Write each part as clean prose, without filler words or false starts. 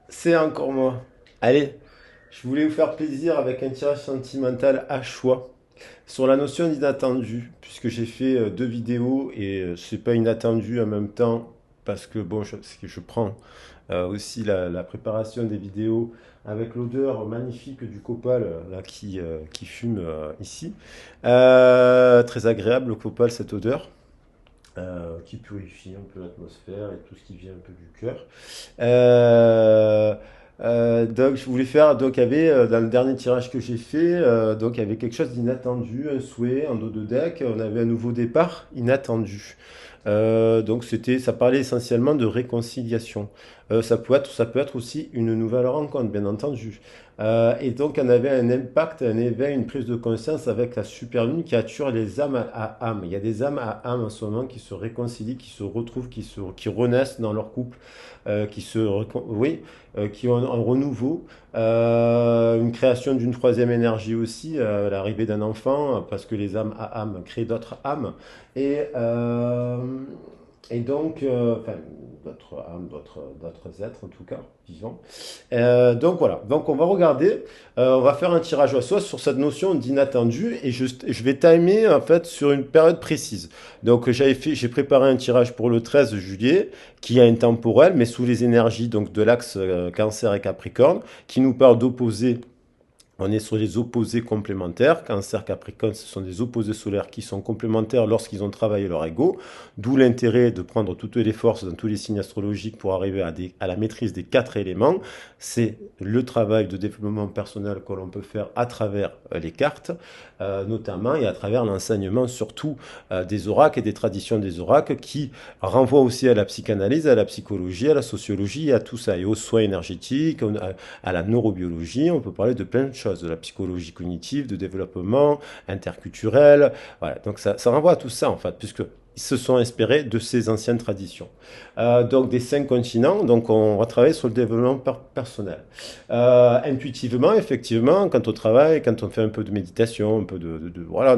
C'est encore moi. Allez, je voulais vous faire plaisir avec un tirage sentimental à choix sur la notion d'inattendu, puisque j'ai fait deux vidéos et c'est pas inattendu en même temps, parce que bon, c'est que je prends aussi la préparation des vidéos avec l'odeur magnifique du copal là, qui fume ici. Très agréable le copal, cette odeur. Qui purifie un peu l'atmosphère et tout ce qui vient un peu du cœur. Euh, donc je voulais faire, donc il y avait dans le dernier tirage que j'ai fait, donc il y avait quelque chose d'inattendu, un souhait en dos de deck, on avait un nouveau départ inattendu. Donc ça parlait essentiellement de réconciliation. Ça peut être aussi une nouvelle rencontre, bien entendu. Et donc on avait un impact, un éveil, une prise de conscience avec la super lune qui attire les âmes à âme. Il y a des âmes à âme en ce moment qui se réconcilient, qui se retrouvent, qui renaissent dans leur couple, oui, qui ont un renouveau, une création d'une troisième énergie aussi, l'arrivée d'un enfant, parce que les âmes à âme créent d'autres âmes. Et, euh, et donc, enfin, d'autres âmes, d'autres êtres en tout cas, vivants. Donc voilà, donc on va regarder, on va faire un tirage au sort sur cette notion d'inattendu et je vais timer en fait sur une période précise. Donc j'ai préparé un tirage pour le 13 juillet qui a un temporel mais sous les énergies donc de l'axe Cancer et Capricorne qui nous parle d'opposer. On est sur les opposés complémentaires. Cancer, Capricorne, ce sont des opposés solaires qui sont complémentaires lorsqu'ils ont travaillé leur ego. D'où l'intérêt de prendre toutes les forces dans tous les signes astrologiques pour arriver à la maîtrise des quatre éléments. C'est le travail de développement personnel que l'on peut faire à travers les cartes, notamment, et à travers l'enseignement surtout des oracles et des traditions des oracles qui renvoient aussi à la psychanalyse, à la psychologie, à la sociologie, à tout ça, et aux soins énergétiques, à la neurobiologie. On peut parler de plein de choses de la psychologie cognitive, de développement interculturel. Voilà, donc ça renvoie à tout ça en fait, puisque ils se sont inspirés de ces anciennes traditions. Donc des cinq continents, donc on va travailler sur le développement personnel. Intuitivement, effectivement, quand on travaille, quand on fait un peu de méditation, un peu voilà,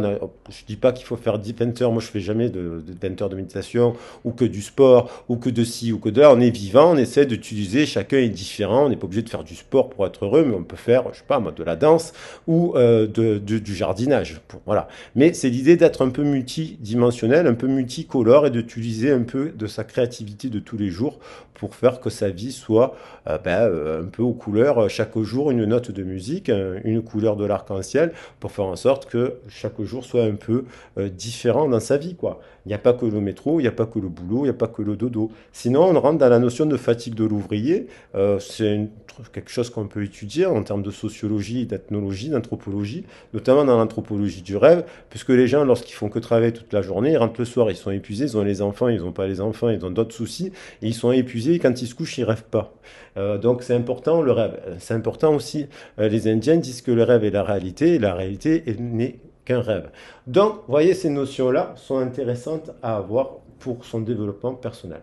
je dis pas qu'il faut faire 10 20 heures, moi je fais jamais de 20 heures de méditation, ou que du sport, ou que de ci, ou que de là, on est vivant, on essaie d'utiliser, chacun est différent, on n'est pas obligé de faire du sport pour être heureux, mais on peut faire, je sais pas, de la danse, ou du jardinage, voilà. Mais c'est l'idée d'être un peu multidimensionnel, un peu multicolore, et d'utiliser un peu de sa créativité de tous les jours pour faire que sa vie soit un peu aux couleurs, chaque jour une note de musique, une couleur de l'arc-en-ciel, pour faire en sorte que chaque jour soit un peu différent dans sa vie, quoi. Il n'y a pas que le métro, il n'y a pas que le boulot, il n'y a pas que le dodo. Sinon, on rentre dans la notion de fatigue de l'ouvrier. Quelque chose qu'on peut étudier en termes de sociologie, d'ethnologie, d'anthropologie, notamment dans l'anthropologie du rêve, puisque les gens, lorsqu'ils font que travailler toute la journée, ils rentrent le soir, ils sont épuisés, ils ont les enfants, ils n'ont pas les enfants, ils ont d'autres soucis, et ils sont épuisés, et quand ils se couchent, ils rêvent pas. Donc c'est important le rêve. C'est important aussi, les Indiens disent que le rêve est la réalité, et la réalité n'est qu'un rêve. Donc, vous voyez, ces notions-là sont intéressantes à avoir pour son développement personnel.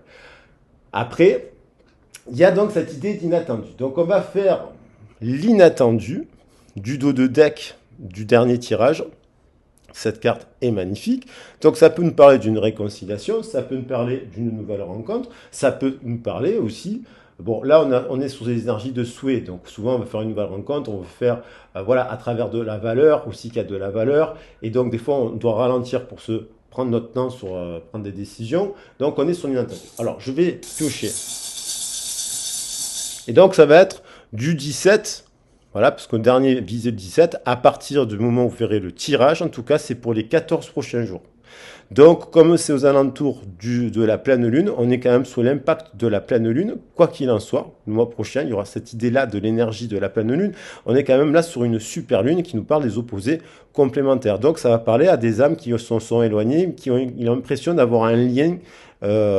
Après, il y a donc cette idée d'inattendu. Donc, on va faire l'inattendu du dos de deck du dernier tirage. Cette carte est magnifique. Donc, ça peut nous parler d'une réconciliation, ça peut nous parler d'une nouvelle rencontre, ça peut nous parler aussi. Bon, là, on est sur des énergies de souhait. Donc, souvent, on va faire une nouvelle rencontre, on va faire, voilà, à travers de la valeur, aussi qu'il y a de la valeur. Et donc, des fois, on doit ralentir pour se prendre notre temps sur prendre des décisions. Donc, on est sur une intention. Alors, je vais piocher. Et donc, ça va être du 17. Voilà, parce qu'au dernier visé le 17, à partir du moment où vous verrez le tirage, en tout cas, c'est pour les 14 prochains jours. Donc, comme c'est aux alentours de la pleine lune, on est quand même sous l'impact de la pleine lune, quoi qu'il en soit. Le mois prochain, il y aura cette idée-là de l'énergie de la pleine lune. On est quand même là sur une super lune qui nous parle des opposés complémentaires. Donc, ça va parler à des âmes qui sont éloignées, qui ont l'impression d'avoir un lien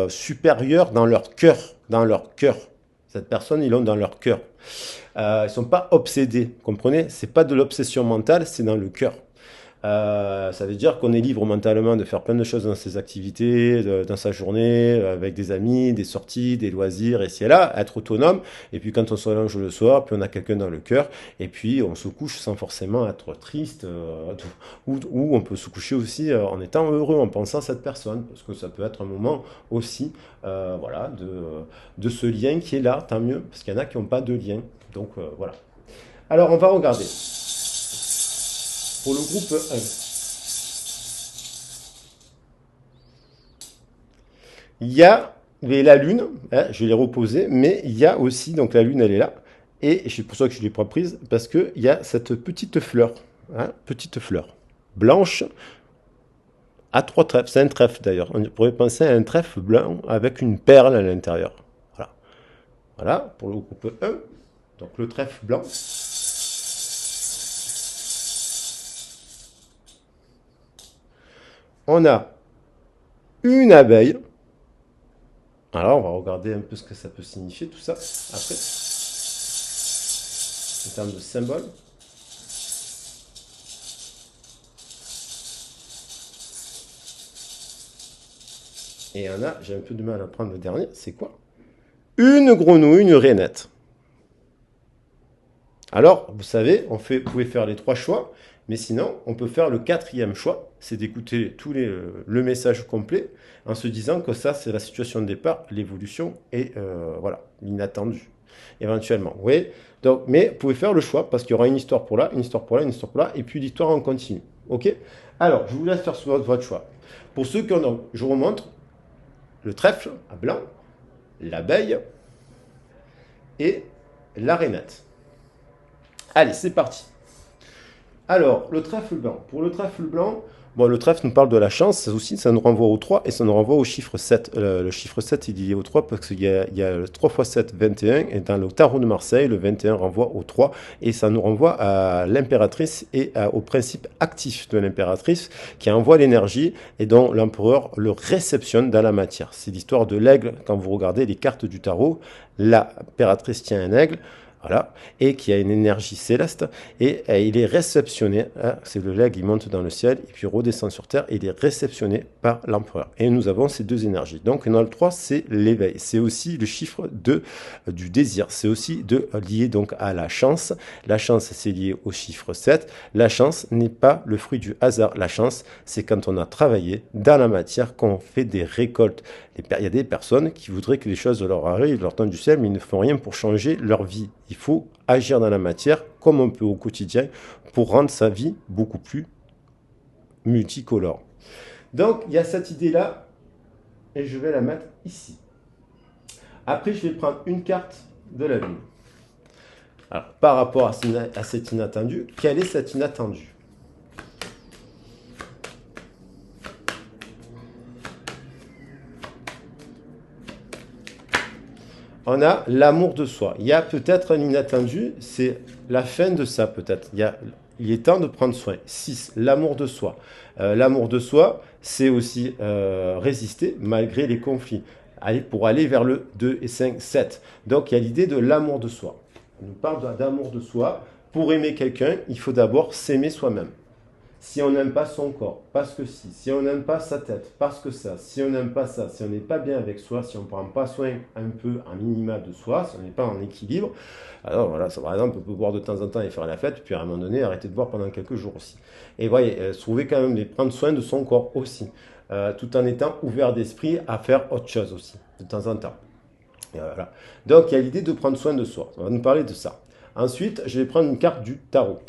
supérieur dans leur cœur. Dans leur cœur. Cette personne, ils l'ont dans leur cœur. Ils ne sont pas obsédés, comprenez? C'est pas de l'obsession mentale, c'est dans le cœur. Ça veut dire qu'on est libre mentalement de faire plein de choses dans ses activités, dans sa journée, avec des amis, des sorties, des loisirs, et c'est là, être autonome. Et puis quand on se relâche le soir, puis on a quelqu'un dans le cœur, et puis on se couche sans forcément être triste, ou on peut se coucher aussi en étant heureux, en pensant à cette personne, parce que ça peut être un moment aussi, voilà, de ce lien qui est là, tant mieux, parce qu'il y en a qui n'ont pas de lien. Donc voilà. Alors on va regarder pour le groupe 1. Il y a la lune, hein, je l'ai reposée, mais il y a aussi, donc la lune elle est là, et c'est pour ça que je ne l'ai pas prise, parce qu'il y a cette petite fleur blanche à trois trèfles, c'est un trèfle d'ailleurs, on pourrait penser à un trèfle blanc avec une perle à l'intérieur. Voilà, voilà pour le groupe 1, donc le trèfle blanc. On a une abeille. Alors, on va regarder un peu ce que ça peut signifier, tout ça, après, en termes de symboles. Et il y en a, j'ai un peu de mal à prendre le dernier, c'est quoi? Une grenouille, une rainette. Alors, vous savez, vous pouvez faire les trois choix, mais sinon, on peut faire le quatrième choix, c'est d'écouter le message complet, en se disant que ça, c'est la situation de départ, l'évolution et voilà, l'inattendu, éventuellement. Vous voyez. Donc, mais vous pouvez faire le choix, parce qu'il y aura une histoire pour là, une histoire pour là, une histoire pour là, et puis l'histoire en continue. Ok. Alors, je vous laisse faire votre choix. Pour ceux qui en ont, je vous remontre le trèfle à blanc, l'abeille et la rainette. Allez, c'est parti. Alors, le trèfle blanc. Pour le trèfle blanc, bon, le trèfle nous parle de la chance, ça aussi, ça nous renvoie au 3 et ça nous renvoie au chiffre 7. Le chiffre 7 il est lié au 3 parce qu'il y a 3 x 7, 21, et dans le tarot de Marseille, le 21 renvoie au 3 et ça nous renvoie à l'impératrice et au principe actif de l'impératrice qui envoie l'énergie et dont l'empereur le réceptionne dans la matière. C'est l'histoire de l'aigle, quand vous regardez les cartes du tarot, l'impératrice tient un aigle. Voilà, et qui a une énergie céleste, et il est réceptionné, hein, c'est le leg, il monte dans le ciel, et puis redescend sur terre, et il est réceptionné par l'empereur. Et nous avons ces deux énergies. Donc dans le 3, c'est l'éveil, c'est aussi le chiffre du désir, c'est aussi lié donc à la chance. La chance, c'est lié au chiffre 7. La chance n'est pas le fruit du hasard. La chance, c'est quand on a travaillé dans la matière, qu'on fait des récoltes. Il y a des personnes qui voudraient que les choses leur arrivent, leur tombent du ciel, mais ils ne font rien pour changer leur vie. Il faut agir dans la matière comme on peut au quotidien pour rendre sa vie beaucoup plus multicolore. Donc, il y a cette idée-là, et je vais la mettre ici. Après, je vais prendre une carte de la Lune. Alors, par rapport à cet inattendu, quel est cet inattendu? On a l'amour de soi. Il y a peut-être un inattendu, c'est la fin de ça peut-être. Il est temps de prendre soin. 6, l'amour de soi. L'amour de soi, c'est aussi résister malgré les conflits. Pour aller vers le 2 et 5, 7. Donc il y a l'idée de l'amour de soi. On nous parle d'amour de soi. Pour aimer quelqu'un, il faut d'abord s'aimer soi-même. Si on n'aime pas son corps, parce que si on n'aime pas sa tête, parce que ça, si on n'aime pas ça, si on n'est pas bien avec soi, si on ne prend pas soin un peu, un minima de soi, si on n'est pas en équilibre, alors voilà, ça, par exemple, on peut boire de temps en temps et faire la fête, puis à un moment donné, arrêter de boire pendant quelques jours aussi. Et voyez, trouver quand même, prendre soin de son corps aussi, tout en étant ouvert d'esprit à faire autre chose aussi, de temps en temps. Et voilà. Donc il y a l'idée de prendre soin de soi, on va nous parler de ça. Ensuite, je vais prendre une carte du tarot.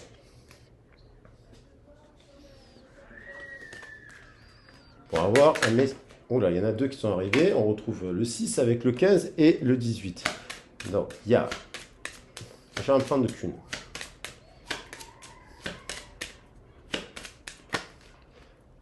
Pour avoir un message. Oh là, il y en a deux qui sont arrivés. On retrouve le 6 avec le 15 et le 18. Donc, il y a. Je vais en prendre qu'une.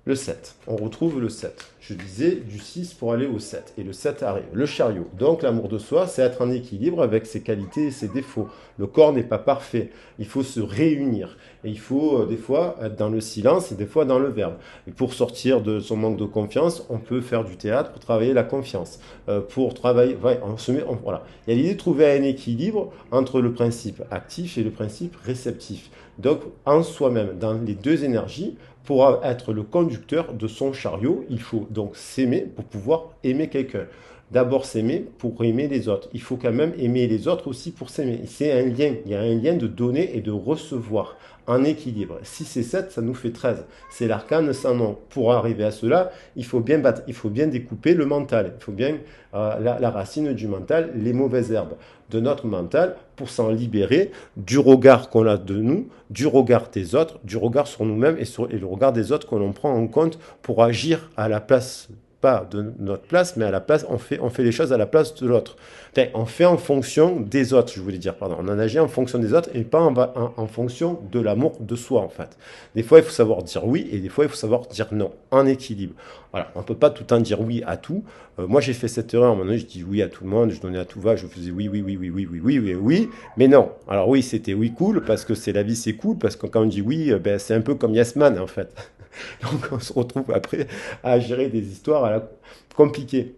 Le 7. On retrouve le 7. Je disais du 6 pour aller au 7. Et le 7 arrive. Le chariot. Donc l'amour de soi, c'est être en équilibre avec ses qualités et ses défauts. Le corps n'est pas parfait. Il faut se réunir. Et il faut des fois être dans le silence et des fois dans le verbe. Et pour sortir de son manque de confiance, on peut faire du théâtre pour travailler la confiance. Pour travailler... Ouais, voilà. Il y a l'idée de trouver un équilibre entre le principe actif et le principe réceptif. Donc en soi-même, dans les deux énergies, pour être le conducteur de son chariot, il faut donc s'aimer pour pouvoir aimer quelqu'un. D'abord s'aimer pour aimer les autres. Il faut quand même aimer les autres aussi pour s'aimer. C'est un lien. Il y a un lien de donner et de recevoir en équilibre. 6 et 7, ça nous fait 13. C'est l'arcane sans nom. Pour arriver à cela, il faut bien découper le mental. Il faut bien la racine du mental, les mauvaises herbes de notre mental pour s'en libérer du regard qu'on a de nous, du regard des autres, du regard sur nous-mêmes et le regard des autres que l'on prend en compte pour agir à la place, pas de notre place, mais à la place, on fait les choses à la place de l'autre. Enfin, on fait en fonction des autres, je voulais dire, pardon. On en agit en fonction des autres et pas en fonction de l'amour de soi, en fait. Des fois, il faut savoir dire oui et des fois, il faut savoir dire non, en équilibre. Voilà, on ne peut pas tout le temps dire oui à tout. Moi, j'ai fait cette erreur. À un moment donné, je dis oui à tout le monde, je donnais à tout va, je faisais oui, oui, oui, oui, oui, oui, oui, oui, oui, mais non. Alors oui, c'était oui cool, parce que c'est la vie, c'est cool, parce que quand on dit oui, ben, c'est un peu comme Yes Man, en fait. Donc on se retrouve après à gérer des histoires compliquées.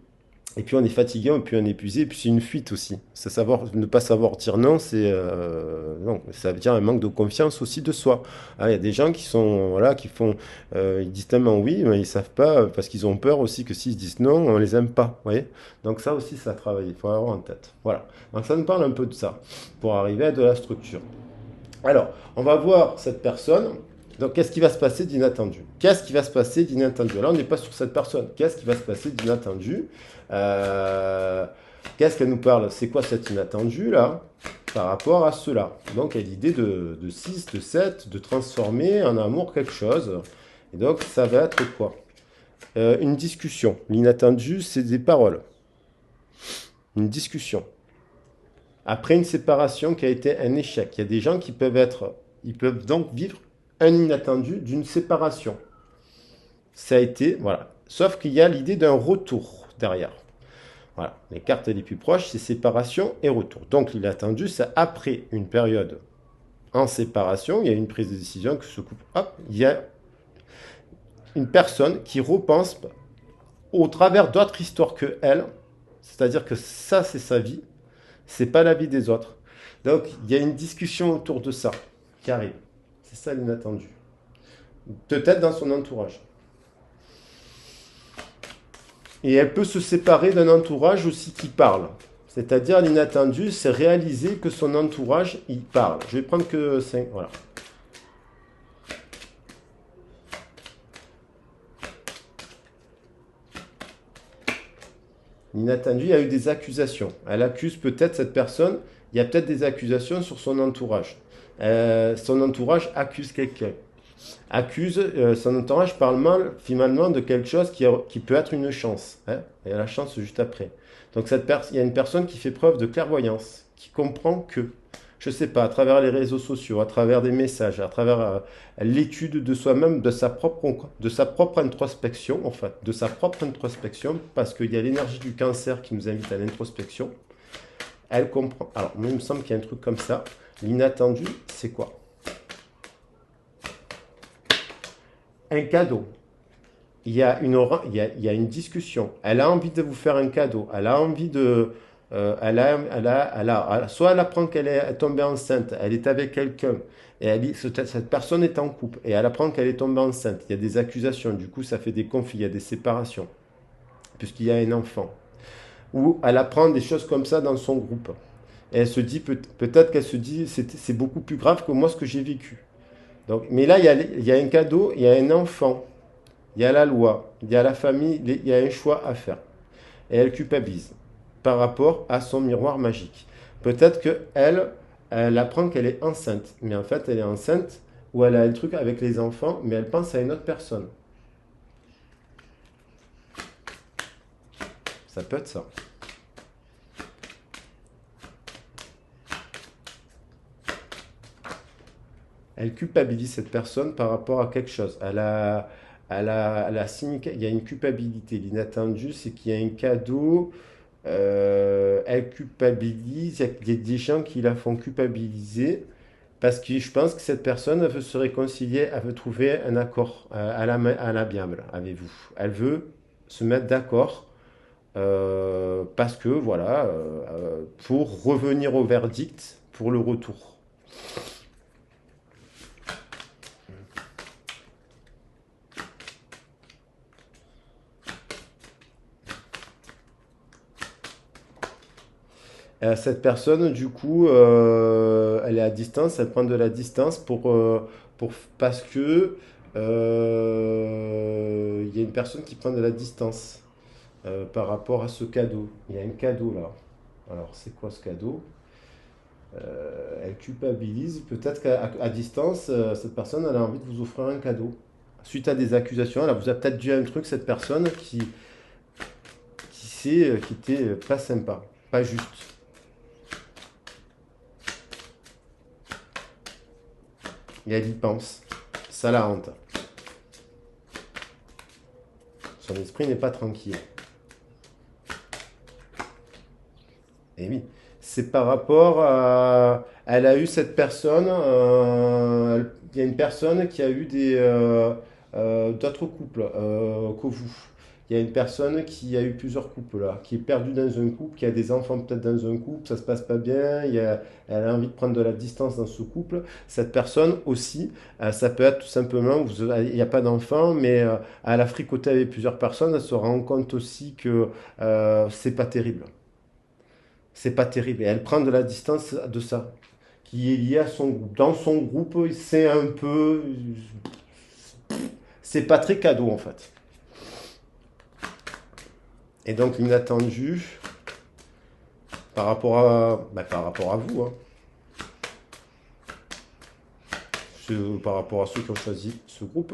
Et puis on est fatigué, et puis on est épuisé, et puis c'est une fuite aussi. Ne pas savoir dire non, non, ça veut dire un manque de confiance aussi de soi. Ah, il y a des gens qui sont voilà, ils disent tellement oui, mais ils savent pas parce qu'ils ont peur aussi que s'ils disent non, on les aime pas. Vous voyez. Donc ça aussi, ça travaille. Il faut avoir en tête. Voilà. Donc ça nous parle un peu de ça pour arriver à de la structure. Alors, on va voir cette personne. Donc, qu'est-ce qui va se passer d'inattendu? Qu'est-ce qui va se passer d'inattendu? Là, on n'est pas sur cette personne. Qu'est-ce qui va se passer d'inattendu? Euh, Qu'est-ce qu'elle nous parle? C'est quoi cet inattendu, là, par rapport à cela? Donc, il y a l'idée de 6, de 7, de transformer en amour quelque chose. Et donc, ça va être quoi? Une discussion. L'inattendu, c'est des paroles. Une discussion. Après une séparation qui a été un échec. Il y a des gens ils peuvent donc vivre un inattendu d'une séparation. Ça a été, voilà. Sauf qu'il y a l'idée d'un retour derrière. Voilà. Les cartes les plus proches, c'est séparation et retour. Donc l'inattendu, c'est après une période en séparation, il y a une prise de décision que ce couple, hop, il y a une personne qui repense au travers d'autres histoires que elle. C'est-à-dire que ça, c'est sa vie. C'est pas la vie des autres. Donc, il y a une discussion autour de ça qui arrive. C'est ça l'inattendu. Peut-être dans son entourage. Et elle peut se séparer d'un entourage aussi qui parle. C'est-à-dire l'inattendu, c'est réaliser que son entourage, il parle. Je vais prendre que 5. Voilà. L'inattendu, il y a eu des accusations. Elle accuse peut-être cette personne. Il y a peut-être des accusations sur son entourage. Son entourage accuse quelqu'un. Son entourage parle mal finalement de quelque chose qui peut être une chance. Hein, et la chance juste après. Donc il y a une personne qui fait preuve de clairvoyance, qui comprend que, je ne sais pas, à travers les réseaux sociaux, à travers des messages, à travers l'étude de soi-même, de sa propre introspection, en fait, de sa propre introspection, parce qu'il y a l'énergie du cancer qui nous invite à l'introspection. Elle comprend. Alors, moi, il me semble qu'il y a un truc comme ça. L'inattendu, c'est quoi? Un cadeau. Il y a une discussion. Elle a envie de vous faire un cadeau. Elle a envie de. Soit elle apprend qu'elle est tombée enceinte, elle est avec quelqu'un, et cette personne est en couple, et elle apprend qu'elle est tombée enceinte. Il y a des accusations, du coup, ça fait des conflits, il y a des séparations, puisqu'il y a un enfant. Ou elle apprend des choses comme ça dans son groupe. Et elle se dit, peut-être qu'elle se dit, c'est beaucoup plus grave que moi ce que j'ai vécu. Donc, mais là, il y a un cadeau, il y a un enfant, il y a la loi, il y a la famille, il y a un choix à faire. Et elle culpabilise par rapport à son miroir magique. Peut-être elle apprend qu'elle est enceinte, mais en fait, elle est enceinte ou elle a un truc avec les enfants, mais elle pense à une autre personne. Ça peut être ça. Elle culpabilise cette personne par rapport à quelque chose. Il y a une culpabilité. L'inattendu, c'est qu'il y a un cadeau. Elle culpabilise. Il y a des gens qui la font culpabiliser parce que je pense que cette personne elle veut se réconcilier, elle veut trouver un accord à l'amiable avec vous. Elle veut se mettre d'accord parce que voilà, pour revenir au verdict pour le retour. Cette personne, du coup, elle est à distance, elle prend de la distance parce que il y a une personne qui prend de la distance par rapport à ce cadeau. Il y a un cadeau là. Alors, c'est quoi ce cadeau? Elle culpabilise. Peut-être qu'à distance, cette personne, elle a envie de vous offrir un cadeau. Suite à des accusations, elle vous a peut-être dit un truc, cette personne, qui était pas sympa, pas juste. Et elle y pense. Ça la hante. Son esprit n'est pas tranquille. Et oui, c'est par rapport à... Elle a eu cette personne, il y a une personne qui a eu d'autres couples que vous. Il y a une personne qui a eu plusieurs couples là, qui est perdue dans un couple, qui a des enfants peut-être dans un couple, ça se passe pas bien, elle a envie de prendre de la distance dans ce couple. Cette personne aussi, ça peut être tout simplement, il n'y a pas d'enfant, mais elle a fricoté avec plusieurs personnes, elle se rend compte aussi que c'est pas terrible. C'est pas terrible. Et elle prend de la distance de ça, qui est lié à son groupe. Dans son groupe, c'est un peu. C'est pas très cadeau en fait. Et donc l'inattendu par rapport à vous, hein, par rapport à ceux qui ont choisi ce groupe.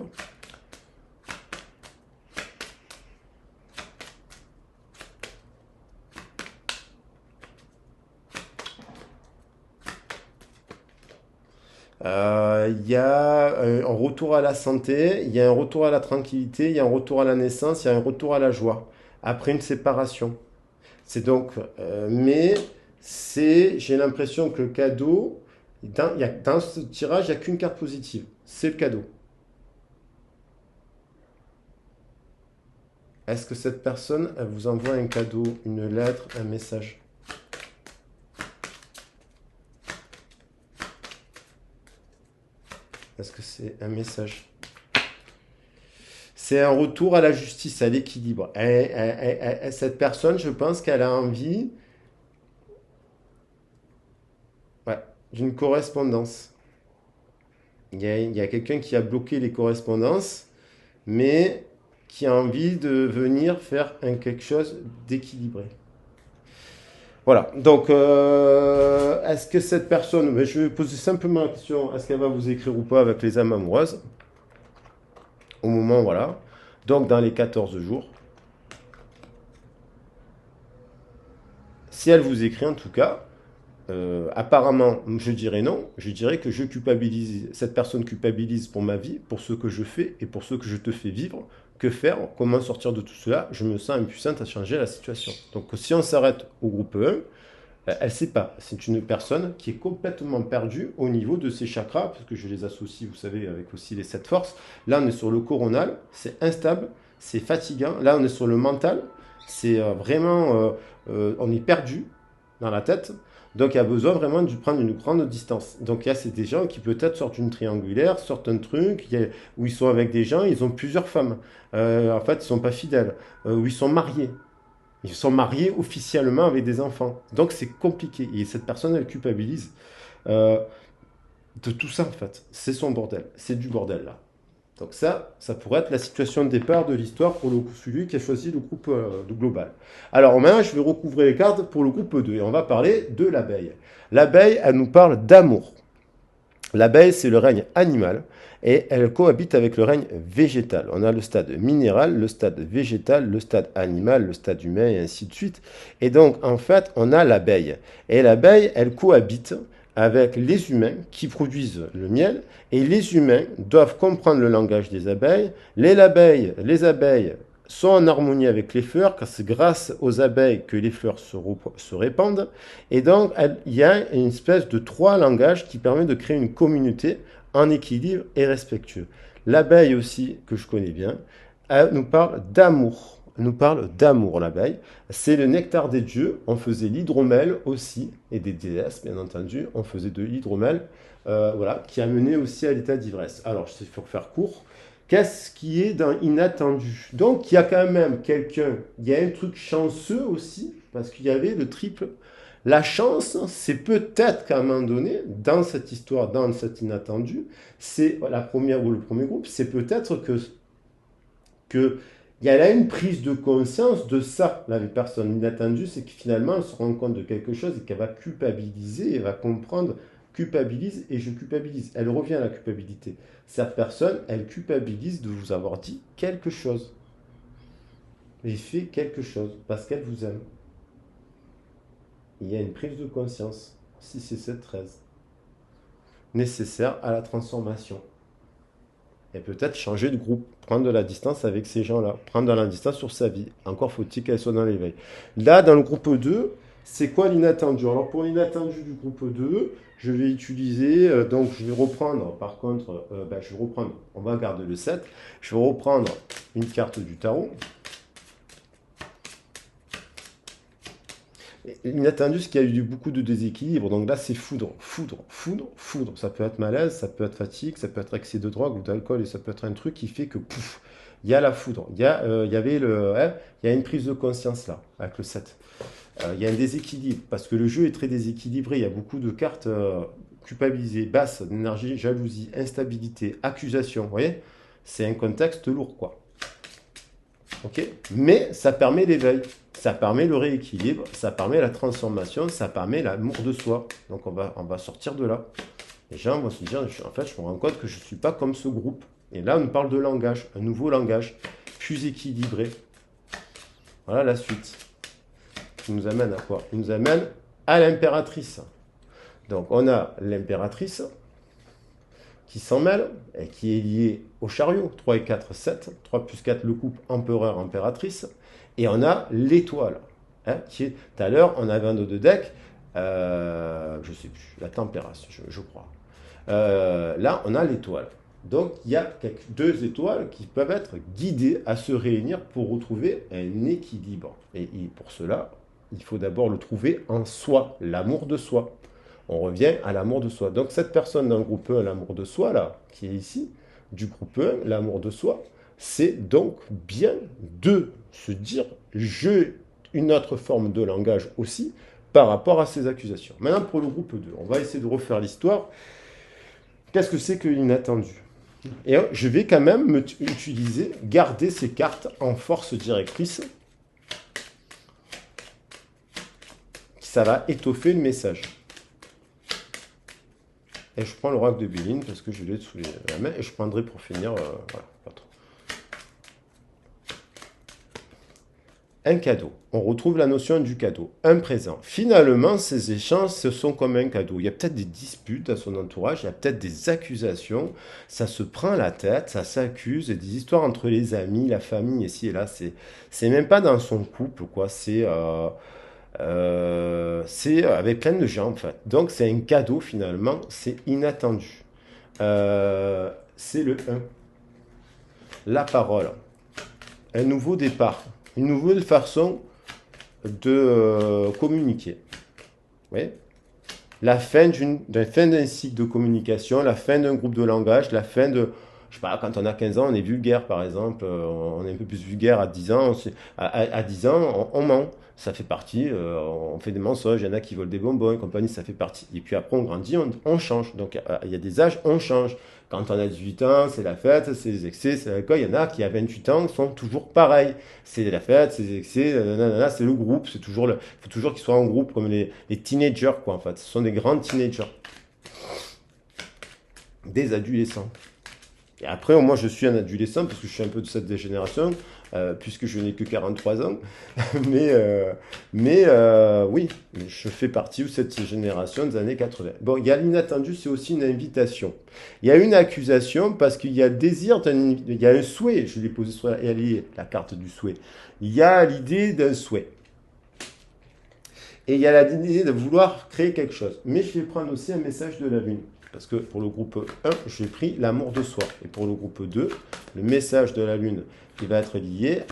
Il y a un retour à la santé, il y a un retour à la tranquillité, il y a un retour à la naissance, il y a un retour à la joie après une séparation. C'est donc, mais j'ai l'impression que le cadeau, dans ce tirage, il n'y a qu'une carte positive. C'est le cadeau. Est-ce que cette personne, elle vous envoie un cadeau, une lettre, un message? Est-ce que c'est un message? C'est un retour à la justice, à l'équilibre. Cette personne, je pense qu'elle a envie, ouais, d'une correspondance. Il y a quelqu'un qui a bloqué les correspondances, mais qui a envie de venir faire quelque chose d'équilibré. Voilà, donc est-ce que cette personne, ben, je vais poser simplement la question, est-ce qu'elle va vous écrire ou pas avec les âmes amoureuses? Au moment, voilà. Donc dans les 14 jours. Si elle vous écrit en tout cas, apparemment, je dirais non. Je dirais que cette personne culpabilise pour ma vie, pour ce que je fais et pour ce que je te fais vivre. Que faire? Comment sortir de tout cela? Je me sens impuissante à changer la situation. Donc si on s'arrête au groupe 1, elle ne sait pas. C'est une personne qui est complètement perdue au niveau de ses chakras, parce que je les associe, vous savez, avec aussi les 7 forces. Là, on est sur le coronal, c'est instable, c'est fatigant. Là, on est sur le mental, c'est vraiment, on est perdu dans la tête. Donc, il y a besoin vraiment de prendre une grande distance. Donc, il y a des gens qui peut-être sortent d'une triangulaire, sortent un truc, où ils sont avec des gens, ils ont plusieurs femmes. En fait, ils ne sont pas fidèles, où ils sont mariés. Ils sont mariés officiellement avec des enfants. Donc c'est compliqué. Et cette personne, elle culpabilise euh, de tout ça en fait. C'est son bordel. C'est du bordel là. Donc ça pourrait être la situation de départ de l'histoire pour celui qui a choisi le groupe global. Alors maintenant, je vais recouvrir les cartes pour le groupe 2 et on va parler de l'abeille. L'abeille, elle nous parle d'amour. L'abeille, c'est le règne animal et elle cohabite avec le règne végétal. On a le stade minéral, le stade végétal, le stade animal, le stade humain et ainsi de suite. Et donc, en fait, on a l'abeille. Et l'abeille, elle cohabite avec les humains qui produisent le miel et les humains doivent comprendre le langage des abeilles. Les abeilles sont en harmonie avec les fleurs, car c'est grâce aux abeilles que les fleurs se répandent. Et donc, il y a une espèce de 3 langages qui permet de créer une communauté en équilibre et respectueux. L'abeille aussi, que je connais bien, elle nous parle d'amour. Elle nous parle d'amour, l'abeille. C'est le nectar des dieux. On faisait l'hydromel aussi, et des déesses, bien entendu. On faisait de l'hydromel, voilà, qui a mené aussi à l'état d'ivresse. Alors, je sais pour faire court. Qu'est-ce qui est dans inattendu? Donc, il y a quand même quelqu'un, il y a un truc chanceux aussi, parce qu'il y avait le triple. La chance, c'est peut-être qu'à un moment donné, dans cette histoire, dans cet inattendu, c'est la première ou le premier groupe, c'est peut-être que il y a là une prise de conscience de ça. La personne inattendue, c'est que finalement, elle se rend compte de quelque chose et qu'elle va culpabiliser, elle va comprendre, culpabilise et je culpabilise. Elle revient à la culpabilité. Cette personne, elle culpabilise de vous avoir dit quelque chose. J'ai fait quelque chose parce qu'elle vous aime. Il y a une prise de conscience, 6 et 7, 13, nécessaire à la transformation. Et peut-être changer de groupe, prendre de la distance avec ces gens-là, prendre de la distance sur sa vie. Encore faut-il qu'elle soit dans l'éveil. Là, dans le groupe 2, c'est quoi l'inattendu? Alors pour l'inattendu du groupe 2, je vais utiliser, donc je vais reprendre, par contre, je vais reprendre, on va garder le 7, je vais reprendre une carte du tarot. Inattendu, c'est qu'il y a eu beaucoup de déséquilibre. Donc là, c'est foudre, foudre, foudre, foudre. Ça peut être malaise, ça peut être fatigue, ça peut être excès de drogue ou d'alcool, et ça peut être un truc qui fait que, pouf, il y a la foudre. Il y avait il y a une prise de conscience là, avec le 7. Il y a un déséquilibre, parce que le jeu est très déséquilibré. Il y a beaucoup de cartes culpabilisées, basses, d'énergie, jalousie, instabilité, accusation. Vous voyez? C'est un contexte lourd, quoi. Ok, mais ça permet l'éveil, ça permet le rééquilibre, ça permet la transformation, ça permet l'amour de soi. Donc on va sortir de là. Les gens vont se dire, en fait, je me rends compte que je ne suis pas comme ce groupe. Et là, on parle de langage, un nouveau langage, plus équilibré. Voilà la suite. Qui nous amène à quoi? Il nous amène à l'impératrice. Donc on a l'impératrice qui s'en mêle et qui est lié au chariot, 3 et 4, 7, 3 plus 4, le couple empereur-impératrice, et on a l'étoile, qui est, tout à l'heure, on avait un de deck, je sais plus, la température, je crois. Là, on a l'étoile. Donc, il y a deux étoiles qui peuvent être guidées à se réunir pour retrouver un équilibre. Et pour cela, il faut d'abord le trouver en soi, l'amour de soi. On revient à l'amour de soi. Donc cette personne dans le groupe 1, l'amour de soi, là, qui est ici, du groupe 1, l'amour de soi, c'est donc bien de se dire, j'ai une autre forme de langage aussi par rapport à ces accusations. Maintenant pour le groupe 2, on va essayer de refaire l'histoire. Qu'est-ce que c'est que l'inattendu? Et je vais quand même utiliser, garder ces cartes en force directrice. Ça va étoffer le message. Et je prends l'oracle de Béline parce que je l'ai sous la main et je prendrai pour finir. Voilà, pas trop. Un cadeau. On retrouve la notion du cadeau. Un présent. Finalement, ces échanges, ce sont comme un cadeau. Il y a peut-être des disputes à son entourage, il y a peut-être des accusations. Ça se prend la tête, ça s'accuse. Il y a des histoires entre les amis, la famille, ici et là. C'est même pas dans son couple, quoi. C'est avec plein de gens en fait. Donc c'est un cadeau finalement, c'est inattendu. C'est le 1. La parole. Un nouveau départ. Une nouvelle façon de communiquer. Oui. La fin d'un cycle de communication, la fin d'un groupe de langage, la fin de... Je sais pas, quand on a 15 ans, on est vulgaire par exemple, on est un peu plus vulgaire à 10 ans, à 10 ans, on ment. Ça fait partie, on fait des mensonges, il y en a qui volent des bonbons et compagnie, ça fait partie. Et puis après, on grandit, on change. Donc il y a des âges, on change. Quand on a 18 ans, c'est la fête, c'est les excès, c'est l'alcool. Il y en a qui, à 28 ans, sont toujours pareils. C'est la fête, c'est les excès, c'est le groupe. Il faut toujours qu'ils soient en groupe, comme les teenagers, quoi, en fait. Ce sont des grands teenagers. Des adolescents. Et après, moi, je suis un adolescent, parce que je suis un peu de cette génération, puisque je n'ai que 43 ans. Oui, je fais partie de cette génération des années 80. Bon, il y a l'inattendu, c'est aussi une invitation. Il y a une accusation, parce qu'il y a le désir, il y a un souhait, je l'ai posé sur la carte du souhait. Il y a l'idée d'un souhait. Et il y a l'idée de vouloir créer quelque chose. Mais je vais prendre aussi un message de la Lune. Parce que pour le groupe 1, j'ai pris l'amour de soi. Et pour le groupe 2, le message de la Lune qui va être lié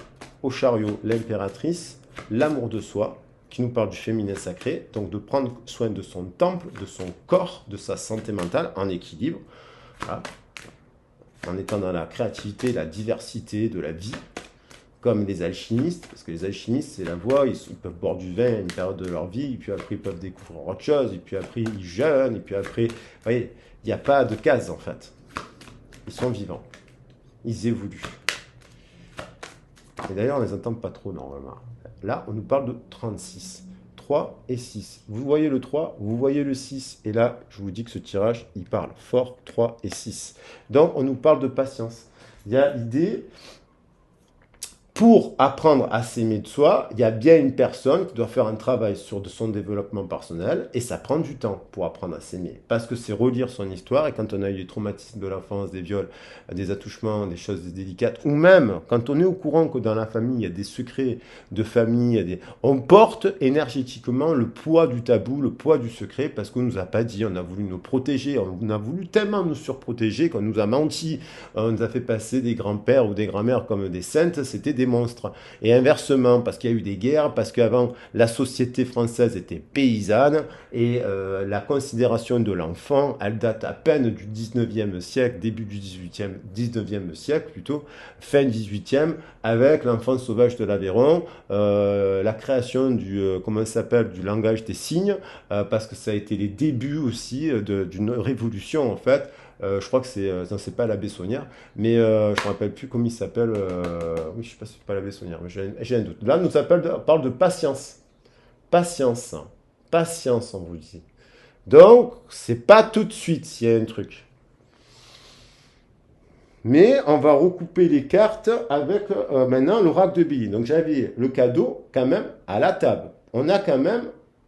au chariot, l'impératrice, l'amour de soi, qui nous parle du féminin sacré, donc de prendre soin de son temple, de son corps, de sa santé mentale, en équilibre, voilà, en étant dans la créativité, la diversité de la vie, comme les alchimistes, parce que les alchimistes, c'est la voie, ils peuvent boire du vin à une période de leur vie, et puis après, ils peuvent découvrir autre chose, et puis après, ils jeûnent, et puis après, vous voyez, il n'y a pas de case, en fait. Ils sont vivants. Ils évoluent. Et d'ailleurs, on ne les entend pas trop, normalement. Là, on nous parle de 36. 3 et 6. Vous voyez le 3, vous voyez le 6. Et là, je vous dis que ce tirage, il parle fort 3 et 6. Donc, on nous parle de patience. Il y a l'idée, pour apprendre à s'aimer de soi, il y a bien une personne qui doit faire un travail sur de son développement personnel et ça prend du temps pour apprendre à s'aimer. Parce que c'est relire son histoire et quand on a eu des traumatismes de l'enfance, des viols, des attouchements, des choses délicates, ou même quand on est au courant que dans la famille, il y a des secrets de famille, on porte énergétiquement le poids du tabou, le poids du secret parce qu'on ne nous a pas dit, on a voulu nous protéger, on a voulu tellement nous surprotéger qu'on nous a menti, on nous a fait passer des grands-pères ou des grands-mères comme des saintes, c'était des monstres. Et inversement, parce qu'il y a eu des guerres, parce qu'avant, la société française était paysanne, et la considération de l'enfant, elle date à peine du 19e siècle, début du 19e siècle plutôt, fin 18e, avec l'enfant sauvage de l'Aveyron, la création comment ça s'appelle, du langage des signes, parce que ça a été les débuts aussi d'une révolution en fait. Je crois que c'est pas l'abbé Saunière, mais je ne me rappelle plus comment il s'appelle. Oui, je ne sais pas si c'est pas l'abbé Saunière, mais j'ai un doute. Là, on parle de patience. Patience. Patience, on vous dit. Donc, c'est pas tout de suite s'il y a un truc. Mais on va recouper les cartes avec maintenant l'oracle de Billy. Donc, j'avais le cadeau quand même à la table. On a quand même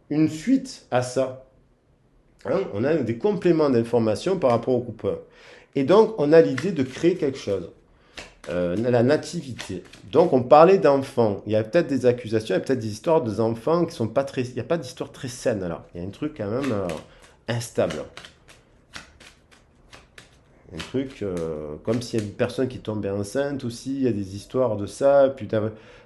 une suite à ça. Hein, on a des compléments d'informations par rapport au groupe 1. Et donc, on a l'idée de créer quelque chose. La nativité. Donc, on parlait d'enfants. Il y a peut-être des accusations, il y a peut-être des histoires d'enfants qui sont pas très... Il n'y a pas d'histoire très saine, là. Il y a un truc quand même instable. Un truc comme s'il y a une personne qui tombait enceinte aussi, il y a des histoires de ça, puis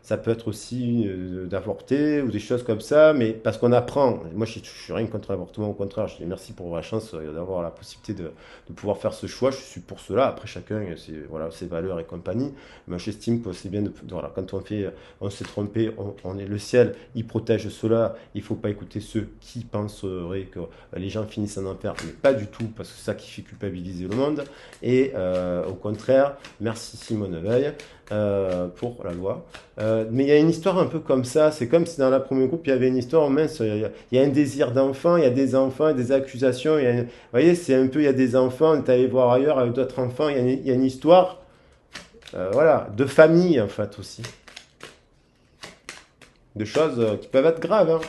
ça peut être aussi d'avorter ou des choses comme ça, mais parce qu'on apprend. Moi, je suis rien contre l'avortement, au contraire, je dis merci pour la chance d'avoir la possibilité de pouvoir faire ce choix, je suis pour cela. Après, chacun, voilà, ses valeurs et compagnie, mais j'estime que c'est bien voilà, quand on s'est trompé, on est le ciel, il protège cela, il ne faut pas écouter ceux qui penseraient que les gens finissent en enfer, mais pas du tout, parce que c'est ça qui fait culpabiliser le monde. Et au contraire, merci Simone Veil pour la loi. Mais il y a une histoire un peu comme ça, c'est comme si dans le premier groupe, il y avait une histoire, mince, il y a un désir d'enfant, il y a des enfants, il y a des accusations, vous voyez, c'est un peu, il y a des enfants, on est allé voir ailleurs avec d'autres enfants, il y a une histoire, voilà, de famille en fait aussi. De choses qui peuvent être graves, hein,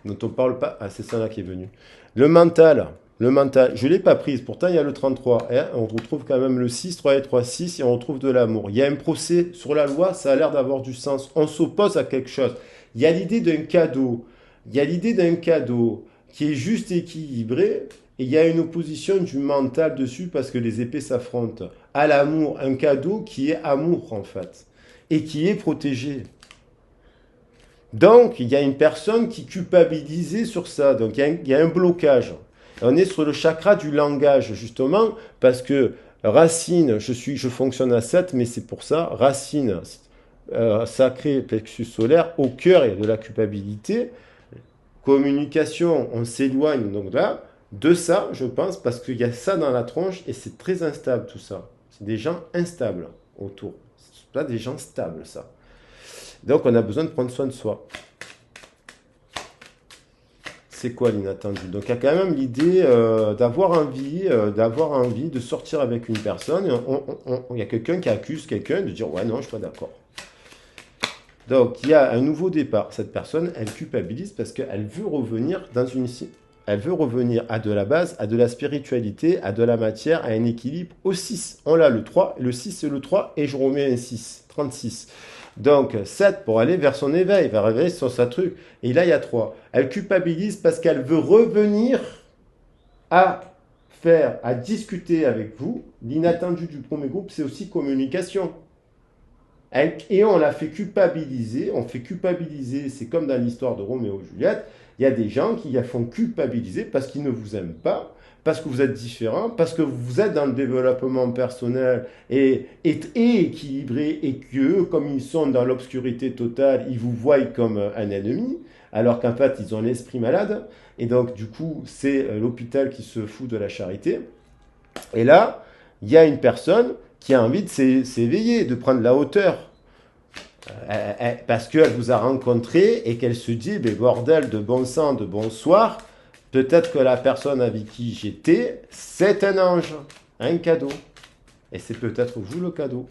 dont on parle pas. Ah, c'est ça là qui est venu. Le mental, je ne l'ai pas prise, pourtant il y a le 33. Hein, on retrouve quand même le 6, 3 et 3, 6, et on retrouve de l'amour. Il y a un procès sur la loi, ça a l'air d'avoir du sens. On s'oppose à quelque chose. Il y a l'idée d'un cadeau. Il y a l'idée d'un cadeau qui est juste équilibré, et il y a une opposition du mental dessus parce que les épées s'affrontent. À l'amour, un cadeau qui est amour en fait, et qui est protégé. Donc, il y a une personne qui culpabilisait sur ça. Donc, il y a un blocage. On est sur le chakra du langage, justement, parce que racine, je fonctionne à 7, mais c'est pour ça, racine, sacré, plexus solaire, au cœur, il y a de la culpabilité. Communication, on s'éloigne, donc là, de ça, je pense, parce qu'il y a ça dans la tronche, et c'est très instable, tout ça. C'est des gens instables autour. C'est pas des gens stables, ça. Donc, on a besoin de prendre soin de soi. C'est quoi l'inattendu? Donc, il y a quand même l'idée d'avoir envie de sortir avec une personne. Il y a quelqu'un qui accuse quelqu'un de dire « Ouais, non, je ne suis pas d'accord ». Donc, il y a un nouveau départ. Cette personne, elle culpabilise parce qu'elle veut revenir elle veut revenir à de la base, à de la spiritualité, à de la matière, à un équilibre au 6. On l'a le 3, le 6 c'est le 3, et je remets un 6, 36. Donc 7 pour aller vers son éveil, vers réveiller sur sa truc. Et là, il y a 3. Elle culpabilise parce qu'elle veut revenir à discuter avec vous. L'inattendu du premier groupe, c'est aussi communication. Et on la fait culpabiliser, c'est comme dans l'histoire de Roméo et Juliette, Il y a des gens qui la font culpabiliser parce qu'ils ne vous aiment pas, parce que vous êtes différent, parce que vous êtes dans le développement personnel et équilibré, et qu'eux, comme ils sont dans l'obscurité totale, ils vous voient comme un ennemi, alors qu'en fait, ils ont l'esprit malade. Et donc, du coup, c'est l'hôpital qui se fout de la charité. Et là, il y a une personne qui a envie de s'éveiller, de prendre la hauteur. Parce qu'elle vous a rencontré et qu'elle se dit, ben bordel de bon sang, de bonsoir, peut-être que la personne avec qui j'étais, c'est un ange, un cadeau. Et c'est peut-être vous le cadeau.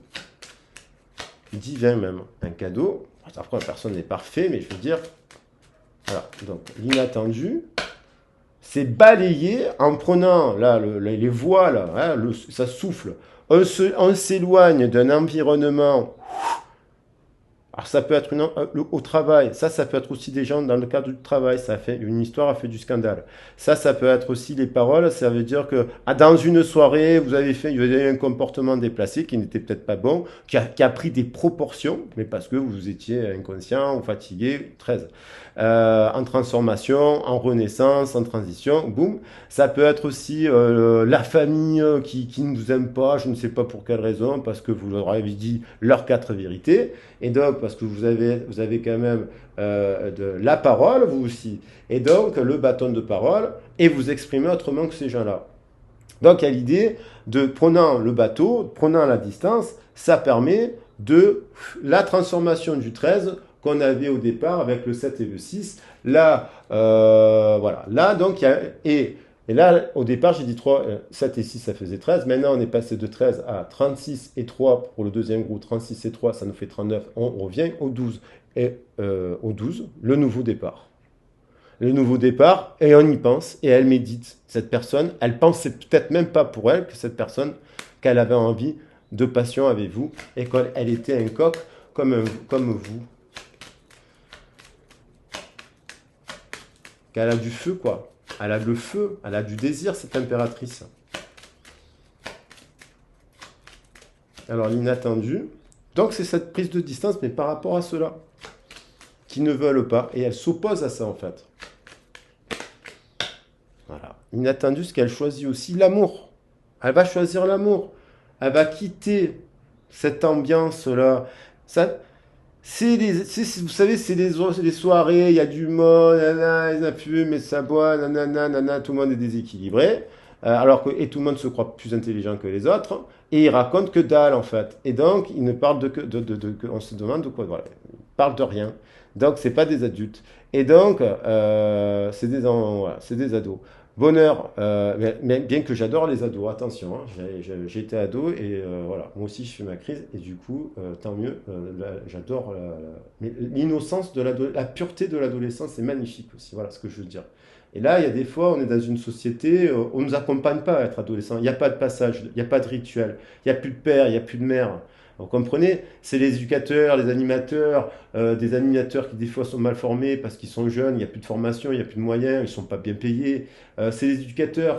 Divin même, un cadeau. Après, personne n'est parfait, mais je veux dire, voilà. Donc, l'inattendu, c'est balayer en prenant là, les voies, là, hein, ça souffle. On s'éloigne d'un environnement. Alors ça peut être au travail, ça peut être aussi des gens dans le cadre du travail, ça fait une histoire a fait du scandale. Ça peut être aussi les paroles, ça veut dire que dans une soirée, vous avez eu un comportement déplacé qui n'était peut-être pas bon, qui a pris des proportions, mais parce que vous étiez inconscient ou fatigué, 13. En transformation, en renaissance, en transition, boum. Ça peut être aussi la famille qui ne vous aime pas, je ne sais pas pour quelle raison, parce que vous leur avez dit leurs 4 vérités. Et donc, parce que vous avez quand même de la parole, vous aussi. Et donc, le bâton de parole, et vous exprimez autrement que ces gens-là. Donc, il y a l'idée de, prenant le bateau, prenant la distance, ça permet de la transformation du 13 qu'on avait au départ avec le 7 et le 6. Là, voilà. Là, donc, il y a... Et là, au départ, j'ai dit 3, 7 et 6, ça faisait 13. Maintenant, on est passé de 13 à 36 et 3 pour le deuxième groupe. 36 et 3, ça nous fait 39. On revient au 12. Et au 12, le nouveau départ. Le nouveau départ, et on y pense, et elle médite. Cette personne, elle pensait peut-être même pas pour elle que cette personne, qu'elle avait envie de passion avec vous, et qu'elle était un coq comme vous. Qu'elle a du feu, quoi. Elle a le feu, elle a du désir, cette impératrice. Alors, l'inattendu. Donc, c'est cette prise de distance, mais par rapport à ceux-là, qui ne veulent pas, et elle s'oppose à ça, en fait. Voilà. L'inattendu, c'est qu'elle choisit aussi l'amour. Elle va choisir l'amour. Elle va quitter cette ambiance-là. Ça, vous savez, c'est les soirées, il y a du monde, ils fument, mais ça boit, nanana, tout le monde est déséquilibré. Et tout le monde se croit plus intelligent que les autres. Et ils racontent que dalle, en fait. Et donc, ils ne parlent on se demande de quoi. Voilà. Ils parlent de rien. Donc, c'est pas des adultes. Et donc, c'est des ados. Bonheur, mais bien que j'adore les ados, attention, hein, j'ai été ado et voilà, moi aussi je fais ma crise et du coup, tant mieux, j'adore l'innocence la pureté de l'adolescence, c'est magnifique aussi, voilà ce que je veux dire. Et là, il y a des fois, on est dans une société, on ne nous accompagne pas à être adolescent, il n'y a pas de passage, il n'y a pas de rituel, il n'y a plus de père, il n'y a plus de mère. Vous comprenez? C'est les éducateurs, les animateurs, des animateurs qui des fois sont mal formés parce qu'ils sont jeunes, il n'y a plus de formation, il n'y a plus de moyens, ils ne sont pas bien payés. C'est les éducateurs,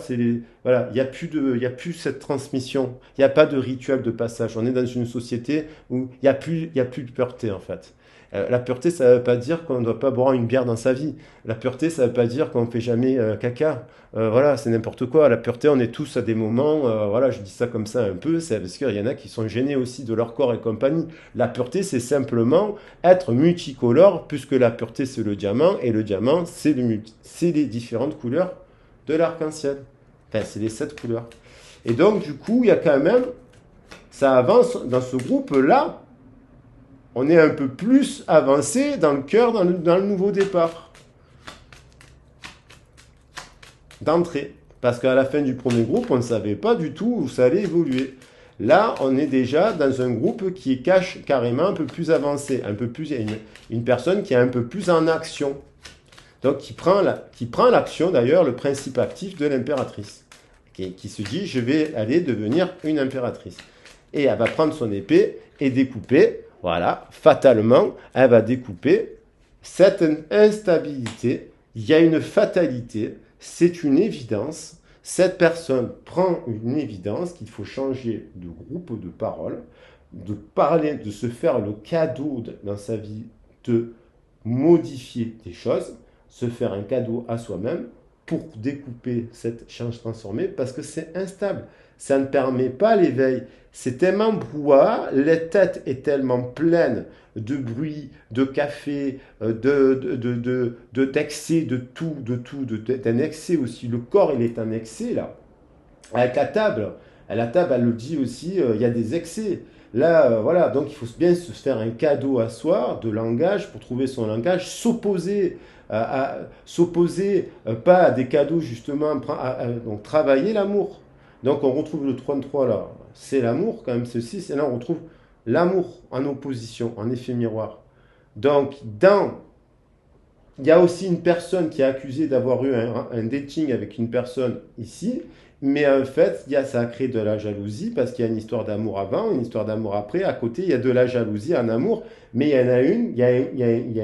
voilà, il y a plus cette transmission, il n'y a pas de rituel de passage. On est dans une société où il y a plus de pureté en fait. La pureté, ça ne veut pas dire qu'on ne doit pas boire une bière dans sa vie. La pureté, ça ne veut pas dire qu'on ne fait jamais caca. Voilà, c'est n'importe quoi. La pureté, on est tous à des moments, voilà, je dis ça comme ça un peu, c'est parce qu'il y en a qui sont gênés aussi de leur corps et compagnie. La pureté, c'est simplement être multicolore, puisque la pureté, c'est le diamant, et le diamant, c'est les différentes couleurs de l'arc-en-ciel. Enfin, c'est les 7 couleurs. Et donc, du coup, il y a quand même, ça avance dans ce groupe-là, on est un peu plus avancé dans le cœur, dans le nouveau départ. D'entrée. Parce qu'à la fin du premier groupe, on ne savait pas du tout où ça allait évoluer. Là, on est déjà dans un groupe qui cache carrément un peu plus avancé, un peu plus, une personne qui est un peu plus en action. Donc, qui prend l'action, d'ailleurs, le principe actif de l'impératrice. Qui se dit, je vais aller devenir une impératrice. Et elle va prendre son épée et découper, voilà, fatalement, elle va découper cette instabilité. Il y a une fatalité, c'est une évidence. Cette personne prend une évidence qu'il faut changer de groupe de parole, de parler, de se faire le cadeau dans sa vie, de modifier des choses. se faire un cadeau à soi-même pour découper cette change transformée parce que c'est instable. Ça ne permet pas l'éveil. C'est tellement brouhaha, la tête est tellement pleine de bruit, de café, d'excès, de tout, d'un excès aussi. Le corps, il est un excès là. Avec la table, elle le dit aussi, il y a des excès. Là, voilà, donc il faut bien se faire un cadeau à soi de langage pour trouver son langage, s'opposer pas à des cadeaux justement, donc travailler l'amour. Donc on retrouve le 33 là, c'est l'amour quand même, ceci, et là on retrouve l'amour en opposition, en effet miroir. Donc il y a aussi une personne qui est accusée d'avoir eu un dating avec une personne ici, mais en fait, ça a créé de la jalousie parce qu'il y a une histoire d'amour avant, une histoire d'amour après. À côté, il y a de la jalousie, un amour, mais il y en a une, il y a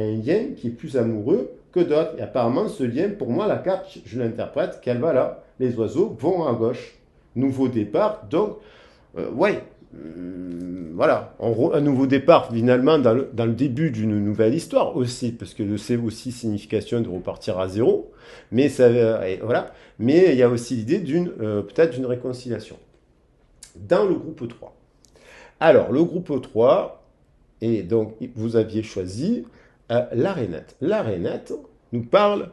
un lien qui est plus amoureux que d'autres. Et apparemment, ce lien, pour moi, la carte, je l'interprète qu'elle va là. Les oiseaux vont à gauche. Nouveau départ, donc, ouais, voilà, un nouveau départ finalement dans le début d'une nouvelle histoire aussi, parce que c'est aussi signification de repartir à zéro, mais ça, voilà, mais il y a aussi l'idée peut-être d'une réconciliation. Dans le groupe 3. Alors, le groupe 3, et donc vous aviez choisi la rainette. La rainette nous parle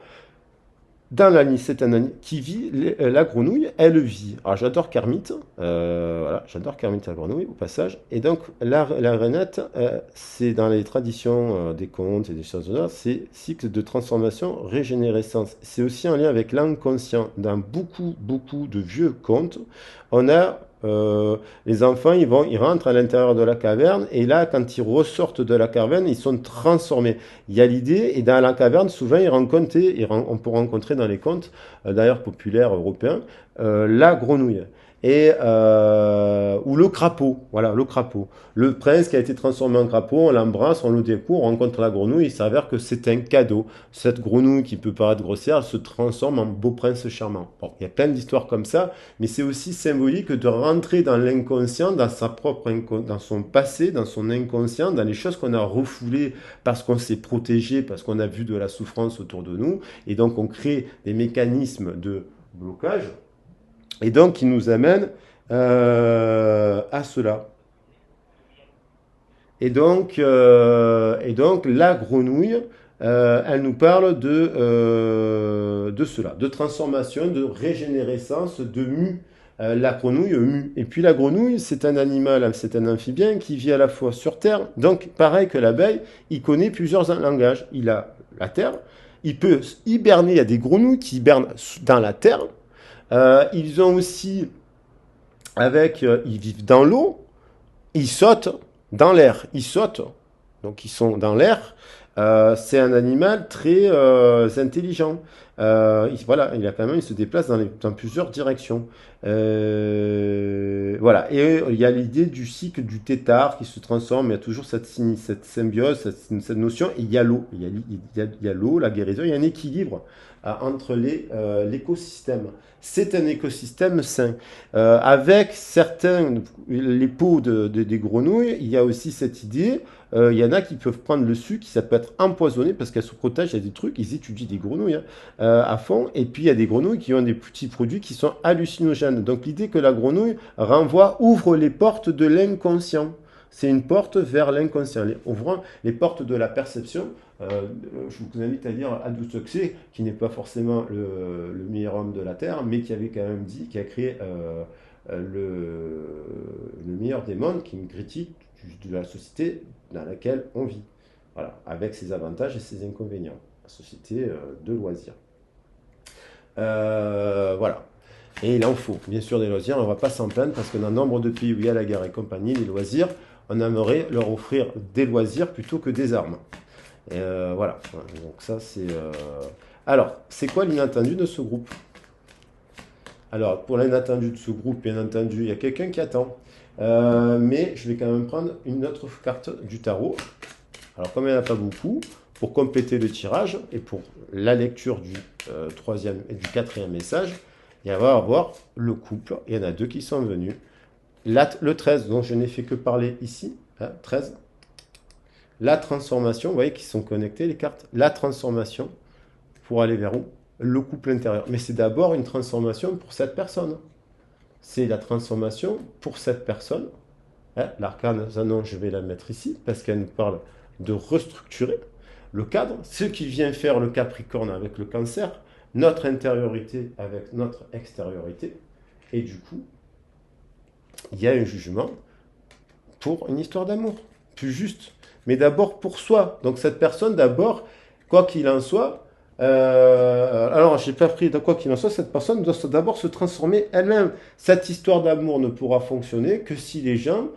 dans l'année, c'est un année qui vit la grenouille, elle vit. Alors j'adore Kermit, voilà, j'adore Kermit la grenouille au passage. Et donc la rainette, c'est dans les traditions des contes et des choses là, c'est cycle de transformation, régénérescence. C'est aussi en lien avec l'inconscient. Dans beaucoup de vieux contes, on a les enfants, ils rentrent à l'intérieur de la caverne et là, quand ils ressortent de la caverne, ils sont transformés. Il y a l'idée, et dans la caverne, souvent, on peut rencontrer dans les contes, d'ailleurs populaires européens, la grenouille. Ou le crapaud, voilà, le crapaud. Le prince qui a été transformé en crapaud, on l'embrasse, on le découvre, on rencontre la grenouille, il s'avère que c'est un cadeau. Cette grenouille qui peut paraître grossière, elle se transforme en beau prince charmant. Bon, il y a plein d'histoires comme ça, mais c'est aussi symbolique de rentrer dans l'inconscient, dans son passé, dans son inconscient, dans les choses qu'on a refoulées parce qu'on s'est protégé, parce qu'on a vu de la souffrance autour de nous, et donc on crée des mécanismes de blocage, et donc qui nous amènent à cela. Et donc la grenouille, elle nous parle de cela, de transformation, de régénérescence, de mu. La grenouille mue. Et puis la grenouille, c'est un animal, c'est un amphibien qui vit à la fois sur Terre. Donc, pareil que l'abeille, il connaît plusieurs langages. Il a la Terre, il peut hiberner. Il y a des grenouilles qui hibernent dans la Terre. Ils ont aussi, ils vivent dans l'eau, ils sautent dans l'air. Ils sautent, donc ils sont dans l'air. C'est un animal très intelligent. Voilà, il se déplace dans plusieurs directions. Voilà, et il y a l'idée du cycle du tétard qui se transforme. Il y a toujours cette symbiose, cette notion. Et il y a l'eau, il y a l'eau, la guérison. Il y a un équilibre entre l'écosystème. C'est un écosystème sain. Avec les peaux des grenouilles, il y a aussi cette idée. Il y en a qui peuvent prendre le sucre, ça peut être empoisonné parce qu'elles se protègent. Il y a des trucs, ils étudient des grenouilles à fond. Et puis il y a des grenouilles qui ont des petits produits qui sont hallucinogènes. Donc l'idée que la grenouille ouvre les portes de l'inconscient. C'est une porte vers l'inconscient, ouvrant les portes de la perception. Je vous invite à lire Aldous Huxley, qui n'est pas forcément le meilleur homme de la Terre, mais qui avait quand même dit, qui a créé le meilleur des mondes, qui est une critique de la société dans laquelle on vit. Voilà, avec ses avantages et ses inconvénients. La société de loisirs. Voilà. Et il en faut, bien sûr, des loisirs. On ne va pas s'en plaindre parce que dans nombre de pays où il y a la guerre et compagnie, les loisirs, on aimerait leur offrir des loisirs plutôt que des armes. Voilà. Donc ça, c'est... Alors, c'est quoi l'inattendu de ce groupe? Alors, pour l'inattendu de ce groupe, bien entendu, il y a quelqu'un qui attend. Mais je vais quand même prendre une autre carte du tarot. Alors, comme il n'y en a pas beaucoup, pour compléter le tirage et pour la lecture du troisième et du quatrième message, il va y avoir le couple. Il y en a deux qui sont venus. Le 13, dont je n'ai fait que parler ici. 13. La transformation, vous voyez qu'ils sont connectés les cartes. La transformation pour aller vers où? Le couple intérieur. Mais c'est d'abord une transformation pour cette personne. C'est la transformation pour cette personne. Hein, l'arcane Zanon, je vais la mettre ici parce qu'elle nous parle de restructurer le cadre. Ce qui vient faire le Capricorne avec le Cancer, notre intériorité avec notre extériorité. Et du coup, il y a un jugement pour une histoire d'amour, plus juste. Mais d'abord pour soi. Donc cette personne, d'abord, quoi qu'il en soit, alors j'ai pas pris de quoi qu'il en soit, cette personne doit d'abord se transformer elle-même. Cette histoire d'amour ne pourra fonctionner que si les gens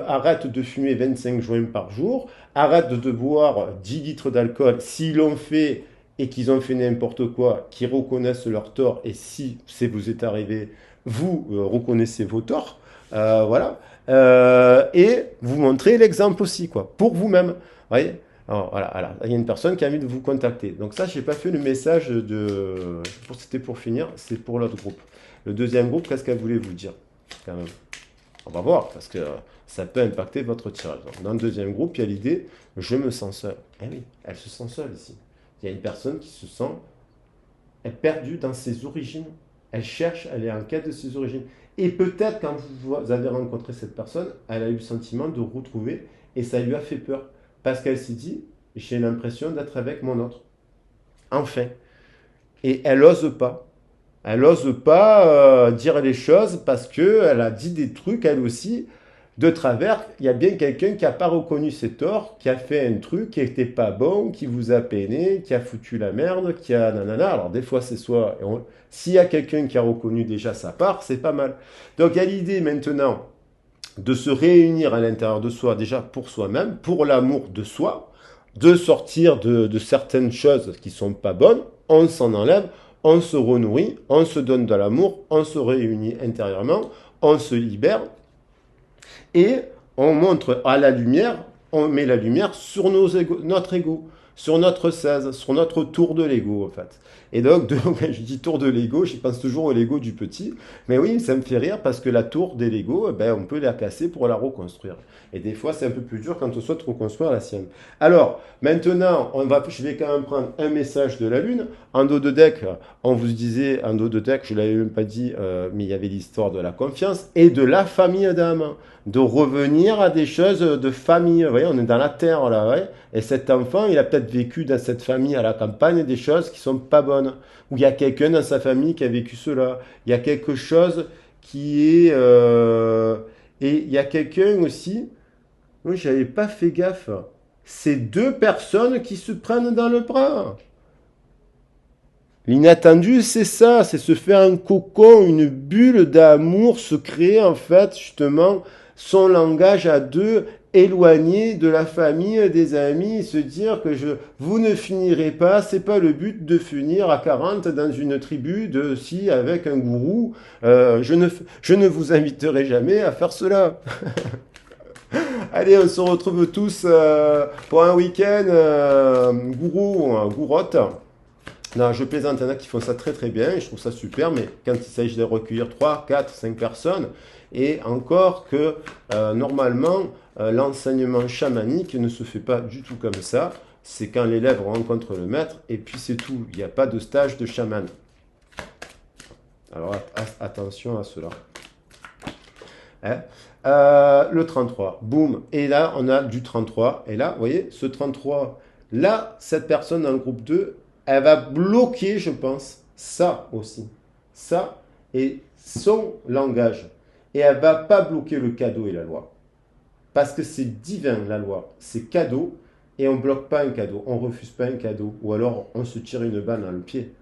arrêtent de fumer 25 joints par jour, arrêtent de boire 10 litres d'alcool s'ils l'ont fait et qu'ils ont fait n'importe quoi, qu'ils reconnaissent leur tort, et si c'est vous est arrivé, vous reconnaissez vos torts, voilà. Et vous montrez l'exemple aussi, quoi, pour vous-même. Vous voyez? Alors, voilà, voilà. Il y a une personne qui a envie de vous contacter. Donc ça, je n'ai pas fait le message de... C'était pour finir, c'est pour l'autre groupe. Le deuxième groupe, qu'est-ce qu'elle voulait vous dire quand même? On va voir, parce que ça peut impacter votre tirage. Donc, dans le deuxième groupe, il y a l'idée, je me sens seule. Eh oui, elle se sent seule ici. Il y a une personne qui se sent perdue dans ses origines. Elle cherche, elle est en quête de ses origines. Et peut-être quand vous avez rencontré cette personne, elle a eu le sentiment de retrouver et ça lui a fait peur. Parce qu'elle s'est dit, j'ai l'impression d'être avec mon autre. Enfin. Et elle n'ose pas. Elle n'ose pas dire les choses parce qu'elle a dit des trucs, elle aussi, de travers. Il y a bien quelqu'un qui n'a pas reconnu ses torts, qui a fait un truc qui n'était pas bon, qui vous a peiné, qui a foutu la merde, qui a nanana. Alors des fois c'est soit... S'il y a quelqu'un qui a reconnu déjà sa part, c'est pas mal. Donc il y a l'idée maintenant de se réunir à l'intérieur de soi, déjà pour soi-même, pour l'amour de soi, de sortir de certaines choses qui ne sont pas bonnes, on s'en enlève, on se renourrit, on se donne de l'amour, on se réunit intérieurement, on se libère, et on montre à la lumière, on met la lumière sur notre ego, sur notre 16, sur notre tour de l'ego en fait. Et donc, je dis tour de Lego, je pense toujours au Lego du petit. Mais oui, ça me fait rire parce que la tour des Lego, ben, on peut la casser pour la reconstruire. Et des fois, c'est un peu plus dur quand on souhaite reconstruire la sienne. Alors, maintenant, je vais quand même prendre un message de la Lune. En dos de deck, on vous disait, en dos de deck, je ne l'avais même pas dit, mais il y avait l'histoire de la confiance et de la famille d'âme. De revenir à des choses de famille. Vous voyez, on est dans la terre là. Ouais, et cet enfant, il a peut-être vécu dans cette famille à la campagne des choses qui sont pas bonnes. Ou il y a quelqu'un dans sa famille qui a vécu cela. Il y a quelque chose qui est... Et il y a quelqu'un aussi... Oui, j'avais pas fait gaffe. C'est deux personnes qui se prennent dans le bras. L'inattendu, c'est ça, c'est se faire un cocon, une bulle d'amour, se créer en fait justement son langage à deux, éloigné de la famille, des amis, se dire que vous ne finirez pas, c'est pas le but de finir à 40 dans une tribu de si avec un gourou, je ne vous inviterai jamais à faire cela. Allez, on se retrouve tous pour un week-end gourou ou gourotte. Non, je plaisante, il y en a qui font ça très très bien et je trouve ça super, mais quand il s'agit de recueillir 3, 4, 5 personnes, et encore que normalement l'enseignement chamanique ne se fait pas du tout comme ça, c'est quand l'élève rencontre le maître et puis c'est tout, il n'y a pas de stage de chaman. Alors attention à cela. Hein, le 33, boum, et là on a du 33, et là, vous voyez, ce 33, là, cette personne dans le groupe 2, elle va bloquer, je pense, ça aussi. Ça et son langage. Et elle va pas bloquer le cadeau et la loi. Parce que c'est divin, la loi. C'est cadeau. Et on ne bloque pas un cadeau. On ne refuse pas un cadeau. Ou alors, on se tire une balle dans le pied.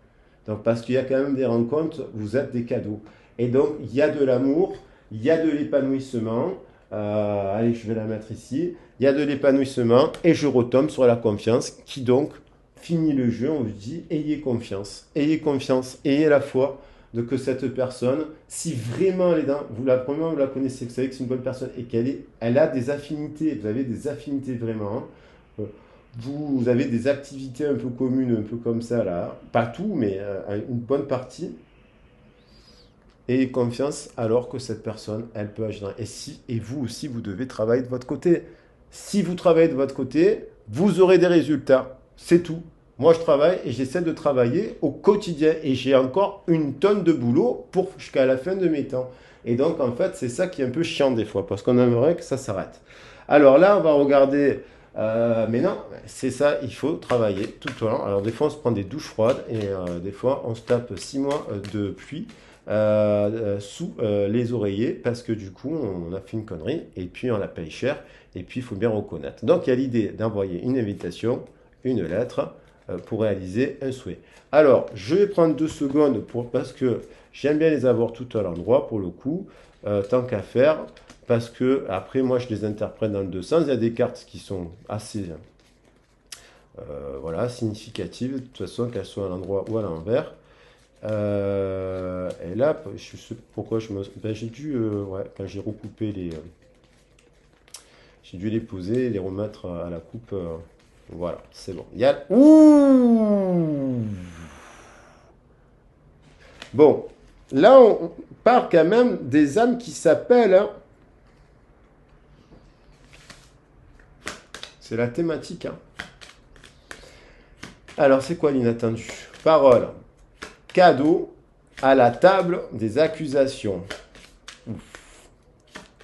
Donc, parce qu'il y a quand même des rencontres, vous êtes des cadeaux. Et donc, il y a de l'amour, il y a de l'épanouissement. Allez, je vais la mettre ici. Il y a de l'épanouissement. Et je retombe sur la confiance qui donc fini le jeu, on vous dit, ayez confiance, ayez la foi de que cette personne, si vraiment elle est dans, vous la connaissez, vous savez que c'est une bonne personne et elle a des affinités, vous avez des affinités vraiment, hein. Vous avez des activités un peu communes, un peu comme ça là, pas tout, mais une bonne partie. Ayez confiance alors que cette personne, elle peut agir. Et vous aussi, vous devez travailler de votre côté. Si vous travaillez de votre côté, vous aurez des résultats. C'est tout. Moi, je travaille et j'essaie de travailler au quotidien. Et j'ai encore une tonne de boulot pour jusqu'à la fin de mes temps. Et donc, en fait, c'est ça qui est un peu chiant des fois, parce qu'on aimerait que ça s'arrête. Alors là, on va regarder. Mais non, c'est ça, il faut travailler tout le temps. Alors, des fois, on se prend des douches froides et des fois, on se tape 6 mois de pluie sous les oreillers parce que du coup, on a fait une connerie et puis on la paye cher. Et puis, il faut bien reconnaître. Donc, il y a l'idée d'envoyer une invitation, une lettre pour réaliser un souhait. Alors, je vais prendre 2 secondes parce que j'aime bien les avoir tout à l'endroit pour le coup, tant qu'à faire, parce que après moi je les interprète dans le deux sens. Il y a des cartes qui sont assez voilà, significatives, de toute façon qu'elles soient à l'endroit ou à l'envers. Et là, je sais pourquoi ben, j'ai dû, ouais, quand j'ai recoupé j'ai dû les poser et les remettre à la coupe. Voilà, c'est bon. Il y a... Ouh. Bon, là, on parle quand même des âmes qui s'appellent, hein. C'est la thématique, hein. Alors, c'est quoi l'inattendu? Parole. Cadeau à la table des accusations. Ouf.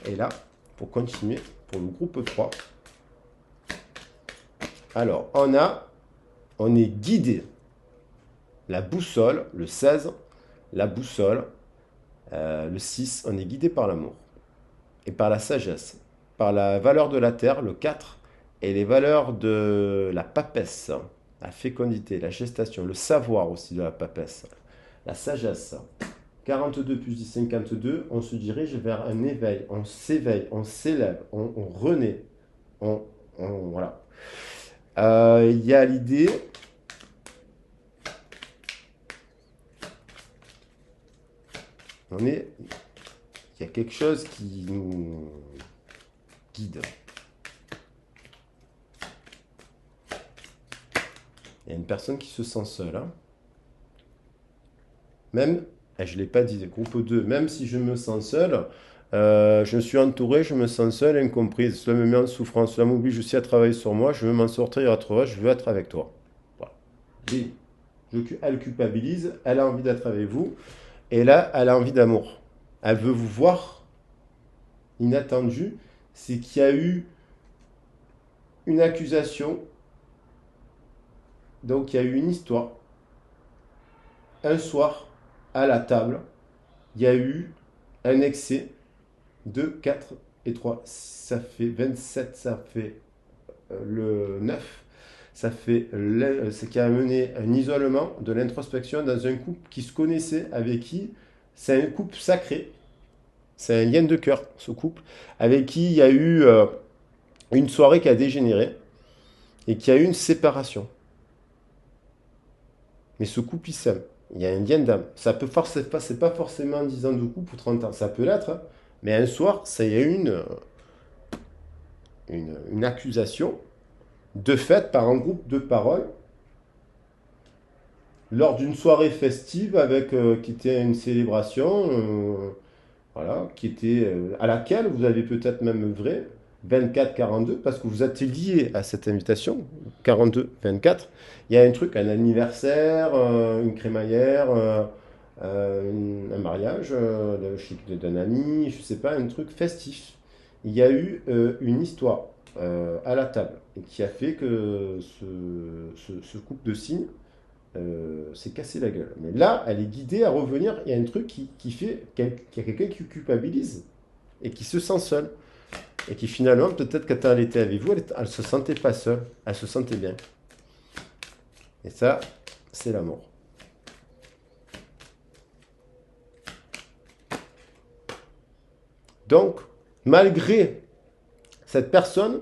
Et là, pour continuer, pour le groupe 3. Alors, on est guidé. La boussole, le 16, la boussole, le 6, on est guidé par l'amour et par la sagesse, par la valeur de la terre, le 4, et les valeurs de la papesse, la fécondité, la gestation, le savoir aussi de la papesse, la sagesse. 42 plus 10, 52, on se dirige vers un éveil, on s'éveille, on s'élève, on renaît, voilà. Il y a l'idée, il y a quelque chose qui nous guide. Il y a une personne qui se sent seule, hein. Même, je ne l'ai pas dit, groupe 2, même si je me sens seul, je suis entouré, je me sens seul, incomprise. Cela me met en souffrance, cela m'oblige aussi à travailler sur moi, je veux m'en sortir et être heureux, je veux être avec toi. Voilà. Et elle culpabilise, elle a envie d'être avec vous, et là, elle a envie d'amour. Elle veut vous voir, inattendu, c'est qu'il y a eu une accusation, donc il y a eu une histoire. Un soir, à la table, il y a eu un excès. 2, 4 et 3, ça fait 27, ça fait le 9. Ça fait ce qui a amené un isolement, de l'introspection dans un couple qui se connaissait, avec qui c'est un couple sacré, c'est un lien de cœur, ce couple, avec qui il y a eu une soirée qui a dégénéré et qui a eu une séparation. Mais ce couple, il s'aime. Il y a un lien d'âme. Ça peut c'est pas forcément 10 ans de couple ou 30 ans. Ça peut l'être, hein. Mais un soir, ça y a eu une accusation de fait par un groupe de parole lors d'une soirée festive avec qui était une célébration, voilà, qui était à laquelle vous avez peut-être même œuvré 24-42 parce que vous êtes lié à cette invitation 42-24. Il y a un truc, un anniversaire, une crémaillère, un mariage d'un ami, je sais pas, un truc festif. Il y a eu une histoire à la table et qui a fait que ce couple de signes s'est cassé la gueule. Mais là, elle est guidée à revenir. Il y a un truc qui fait qu'il y a quelqu'un qui culpabilise et qui se sent seul. Et qui finalement, peut-être quand elle était avec vous, elle se sentait pas seule. Elle se sentait bien. Et ça, c'est l'amour. Donc, malgré cette personne,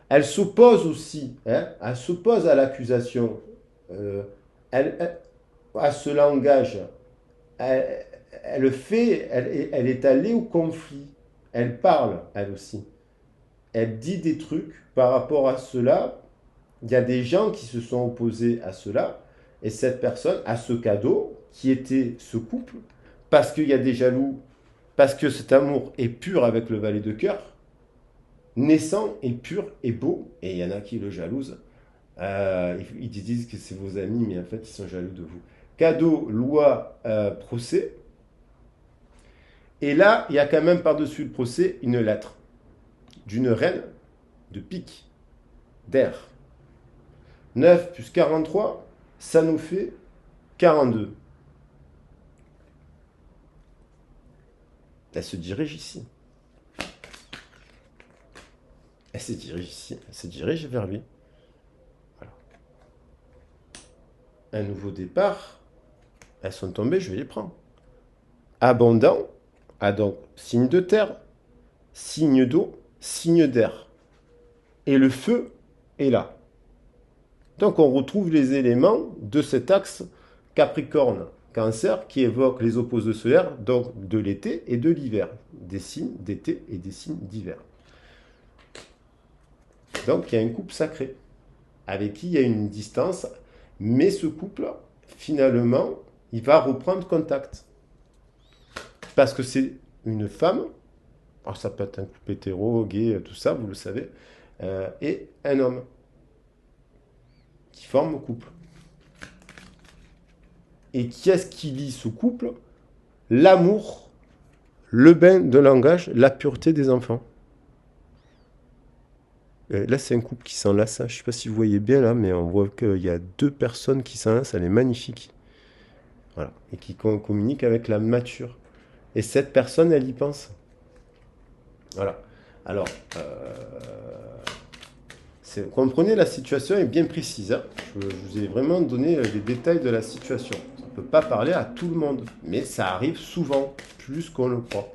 elle s'oppose aussi, hein, elle s'oppose à l'accusation, euh, à ce langage. Elle, elle fait, elle est allée au conflit. Elle parle, elle aussi. Elle dit des trucs par rapport à cela. Il y a des gens qui se sont opposés à cela. Et cette personne a ce cadeau qui était ce couple, parce qu'il y a des jaloux, parce que cet amour est pur avec le valet de cœur, naissant et pur et beau, et il y en a qui le jalousent, Ils disent que c'est vos amis, mais en fait, ils sont jaloux de vous. Cadeau, loi, procès. Et là, il y a quand même par-dessus le procès une lettre d'une reine de pique, d'air. 9 plus 43, ça nous fait 42. Elle se dirige ici. Elle se dirige ici. Elle se dirige vers lui. Voilà. Un nouveau départ. Elles sont tombées, je vais les prendre. Abondant a donc signe de terre, signe d'eau, signe d'air. Et le feu est là. Donc on retrouve les éléments de cet axe Capricorne-Cancer qui évoque les opposés solaires, donc de l'été et de l'hiver. Des signes d'été et des signes d'hiver. Donc il y a un couple sacré avec qui il y a une distance, mais ce couple, finalement, il va reprendre contact. Parce que c'est une femme, alors ça peut être un couple hétéro, gay, tout ça, vous le savez, et un homme qui forment le couple. Et qui est-ce qui lie ce couple? L'amour, le bain de langage, la pureté des enfants. Là, c'est un couple qui s'enlace. Je ne sais pas si vous voyez bien là, mais on voit qu'il y a deux personnes qui s'enlacent. Elle est magnifique. Voilà. Et qui communiquent avec la nature. Et cette personne, elle y pense. Voilà. Alors, comprenez, la situation est bien précise. Hein. Je vous ai vraiment donné les détails de la situation. Ça ne peut pas parler à tout le monde. Mais ça arrive souvent, plus qu'on le croit.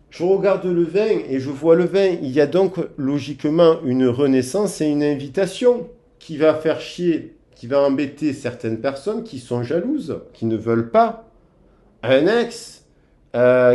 Je regarde le vin et je vois le vin. Il y a donc logiquement une renaissance et une invitation qui va faire chier, qui va embêter certaines personnes qui sont jalouses, qui ne veulent pas un ex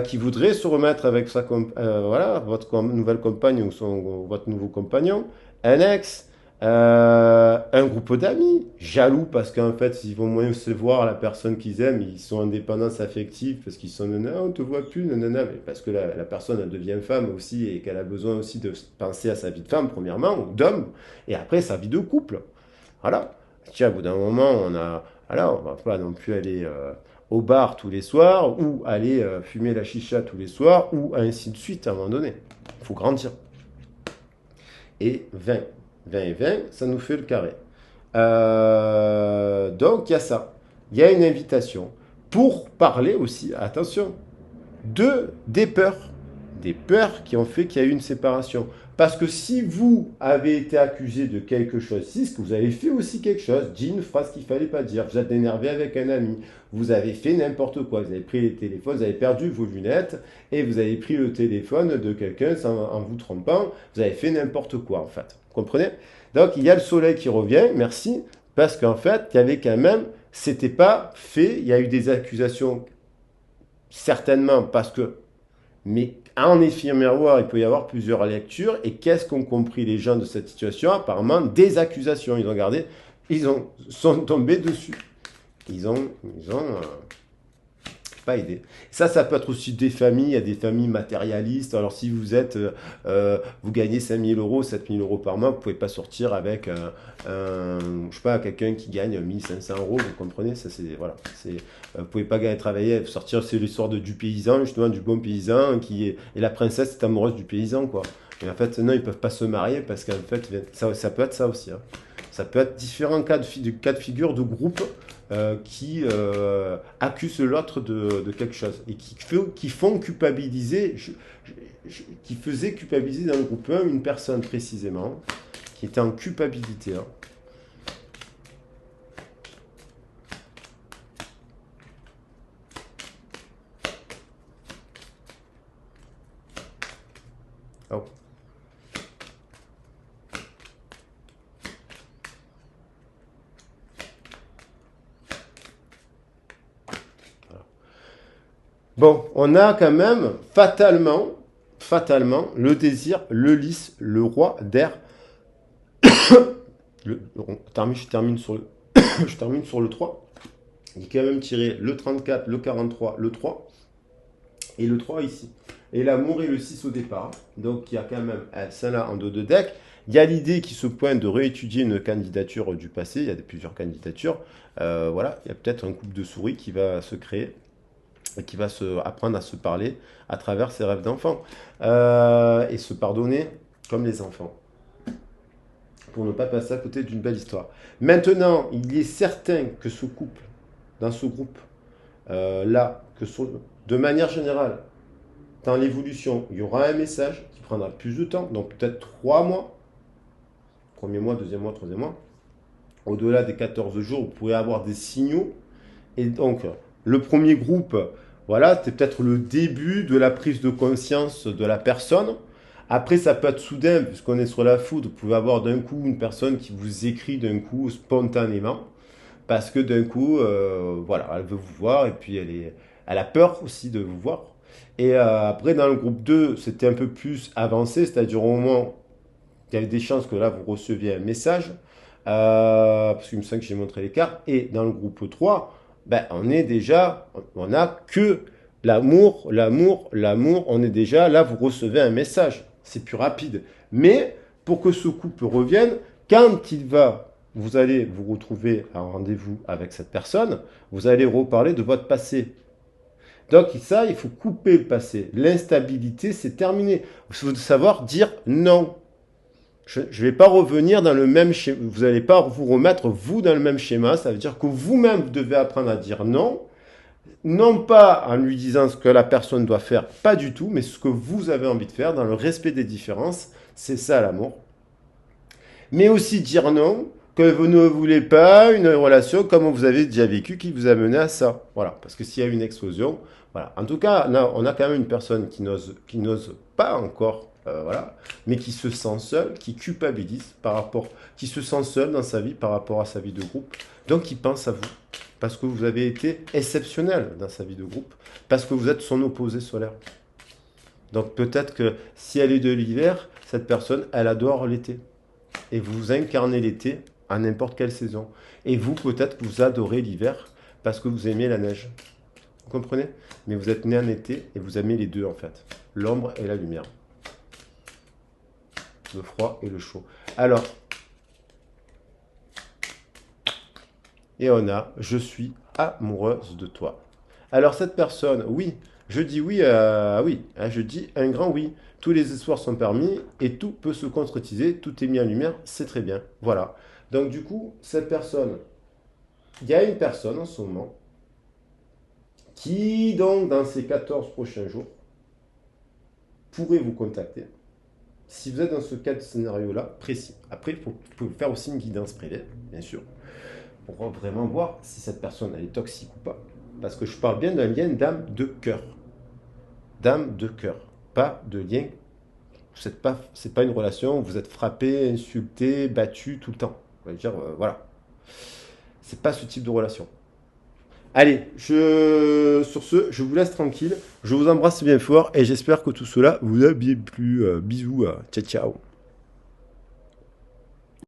qui voudrait se remettre avec voilà, votre nouvelle compagne ou votre nouveau compagnon, un ex, un groupe d'amis, jaloux parce qu'en fait, ils vont moins se voir la personne qu'ils aiment, ils sont en dépendance affective parce qu'ils sont nanana, on te voit plus, nanana, mais parce que la personne elle devient femme aussi et qu'elle a besoin aussi de penser à sa vie de femme, premièrement, ou d'homme, et après sa vie de couple. Voilà. Tiens, au bout d'un moment, voilà, on va pas non plus aller au bar tous les soirs, ou aller fumer la chicha tous les soirs, ou ainsi de suite à un moment donné. Il faut grandir. Et 20. 20 et 20, ça nous fait le carré. Donc il y a ça. Il y a une invitation pour parler aussi, attention, des peurs. Des peurs qui ont fait qu'il y a eu une séparation. Parce que si vous avez été accusé de quelque chose, si ce que vous avez fait aussi quelque chose, dit une phrase qu'il ne fallait pas dire, vous êtes énervé avec un ami, vous avez fait n'importe quoi, vous avez pris les téléphones, vous avez perdu vos lunettes et vous avez pris le téléphone de quelqu'un en vous trompant, vous avez fait n'importe quoi en fait. Vous comprenez? Donc il y a le soleil qui revient, merci, parce qu'en fait, il y avait quand même, c'était pas fait, il y a eu des accusations, certainement parce que, mais en effet miroir, il peut y avoir plusieurs lectures. Et qu'est-ce qu'ont compris les gens de cette situation? Apparemment, des accusations. Ils ont regardé, sont tombés dessus. Ils ont pas aidé. Ça peut être aussi des familles. Il y a des familles matérialistes. Alors, si vous êtes, vous gagnez 5 000 euros, 7 000 euros par mois, vous ne pouvez pas sortir avec je sais pas, quelqu'un qui gagne 1 500 euros. Vous comprenez? Ça, c'est, voilà. Vous pouvez pas travailler, sortir, c'est l'histoire du paysan, justement, du bon paysan, et la princesse est amoureuse du paysan, quoi. Et en fait, non, ils peuvent pas se marier parce qu'en fait, ça peut être ça aussi. Hein. Ça peut être différents cas de figure de groupe qui accusent l'autre de quelque chose et qui font culpabiliser, qui faisaient culpabiliser dans le groupe 1 une personne précisément qui était en culpabilité. Hein. Oh. Bon, on a quand même fatalement, le désir, le lys, le roi d'air. Je termine sur le, je termine sur le 3. Il est quand même tiré le 34, le 43, le 3 et le 3 ici. Et l'amour est le 6 au départ. Donc il y a quand même celle-là en dos de deck. Il y a l'idée qui se pointe de réétudier une candidature du passé, il y a plusieurs candidatures. Voilà, il y a peut-être un couple de souris qui va se créer et qui va apprendre à se parler à travers ses rêves d'enfant et se pardonner comme les enfants pour ne pas passer à côté d'une belle histoire. Maintenant, il est certain que ce couple, dans ce groupe, là, de manière générale, dans l'évolution, il y aura un message qui prendra plus de temps, donc peut-être 3 mois, premier mois, deuxième mois, troisième mois. Au-delà des 14 jours, vous pourrez avoir des signaux. Et donc, le premier groupe, voilà, c'est peut-être le début de la prise de conscience de la personne. Après, ça peut être soudain, puisqu'on est sur la foudre. Vous pouvez avoir d'un coup une personne qui vous écrit d'un coup spontanément, parce que d'un coup, voilà, elle veut vous voir et puis elle a peur aussi de vous voir. Et après, dans le groupe 2, c'était un peu plus avancé, c'est-à-dire au moment, il y avait des chances que là, vous receviez un message, parce qu'il me semble que j'ai montré les cartes. Et dans le groupe 3, ben, on a que l'amour, on est déjà, là, vous recevez un message. C'est plus rapide. Mais pour que ce couple revienne, quand vous allez vous retrouver à un rendez-vous avec cette personne, vous allez reparler de votre passé. Donc ça, il faut couper le passé. L'instabilité, c'est terminé. Il faut savoir dire non. Je ne vais pas revenir dans le même schéma. Vous n'allez pas vous remettre, vous, dans le même schéma. Ça veut dire que vous-même, vous devez apprendre à dire non. Non pas en lui disant ce que la personne doit faire, pas du tout, mais ce que vous avez envie de faire dans le respect des différences. C'est ça l'amour. Mais aussi dire non, que vous ne voulez pas une relation comme vous avez déjà vécu qui vous a mené à ça. Voilà, parce que s'il y a une explosion, voilà. En tout cas, on a quand même une personne qui n'ose pas encore, voilà, mais qui se sent seule, qui culpabilise qui se sent seule dans sa vie par rapport à sa vie de groupe. Donc, qui pense à vous, parce que vous avez été exceptionnel dans sa vie de groupe, parce que vous êtes son opposé solaire. Donc, peut-être que si elle est de l'hiver, cette personne, elle adore l'été. Et vous incarnez l'été à n'importe quelle saison. Et vous, peut-être, vous adorez l'hiver parce que vous aimez la neige. Vous comprenez? Mais vous êtes né en été et vous aimez les deux, en fait. L'ombre et la lumière. Le froid et le chaud. Alors, et on a, je suis amoureuse de toi. Alors, cette personne, oui, je dis oui, oui, je dis un grand oui. Tous les espoirs sont permis et tout peut se concrétiser, tout est mis en lumière, c'est très bien. Voilà. Donc du coup, cette personne, il y a une personne en ce moment qui, donc, dans ces 14 prochains jours, pourrait vous contacter. Si vous êtes dans ce cas de scénario-là, précis. Après, vous pouvez faire aussi une guidance privée, bien sûr, pour vraiment voir si cette personne elle est toxique ou pas. Parce que je parle bien d'un lien d'âme de cœur. D'âme de cœur. Pas de lien. C'est pas une relation où vous êtes frappé, insulté, battu tout le temps. On va dire, voilà. C'est pas ce type de relation. Allez, sur ce, je vous laisse tranquille. Je vous embrasse bien fort et j'espère que tout cela vous a bien plu. Bisous, ciao ciao.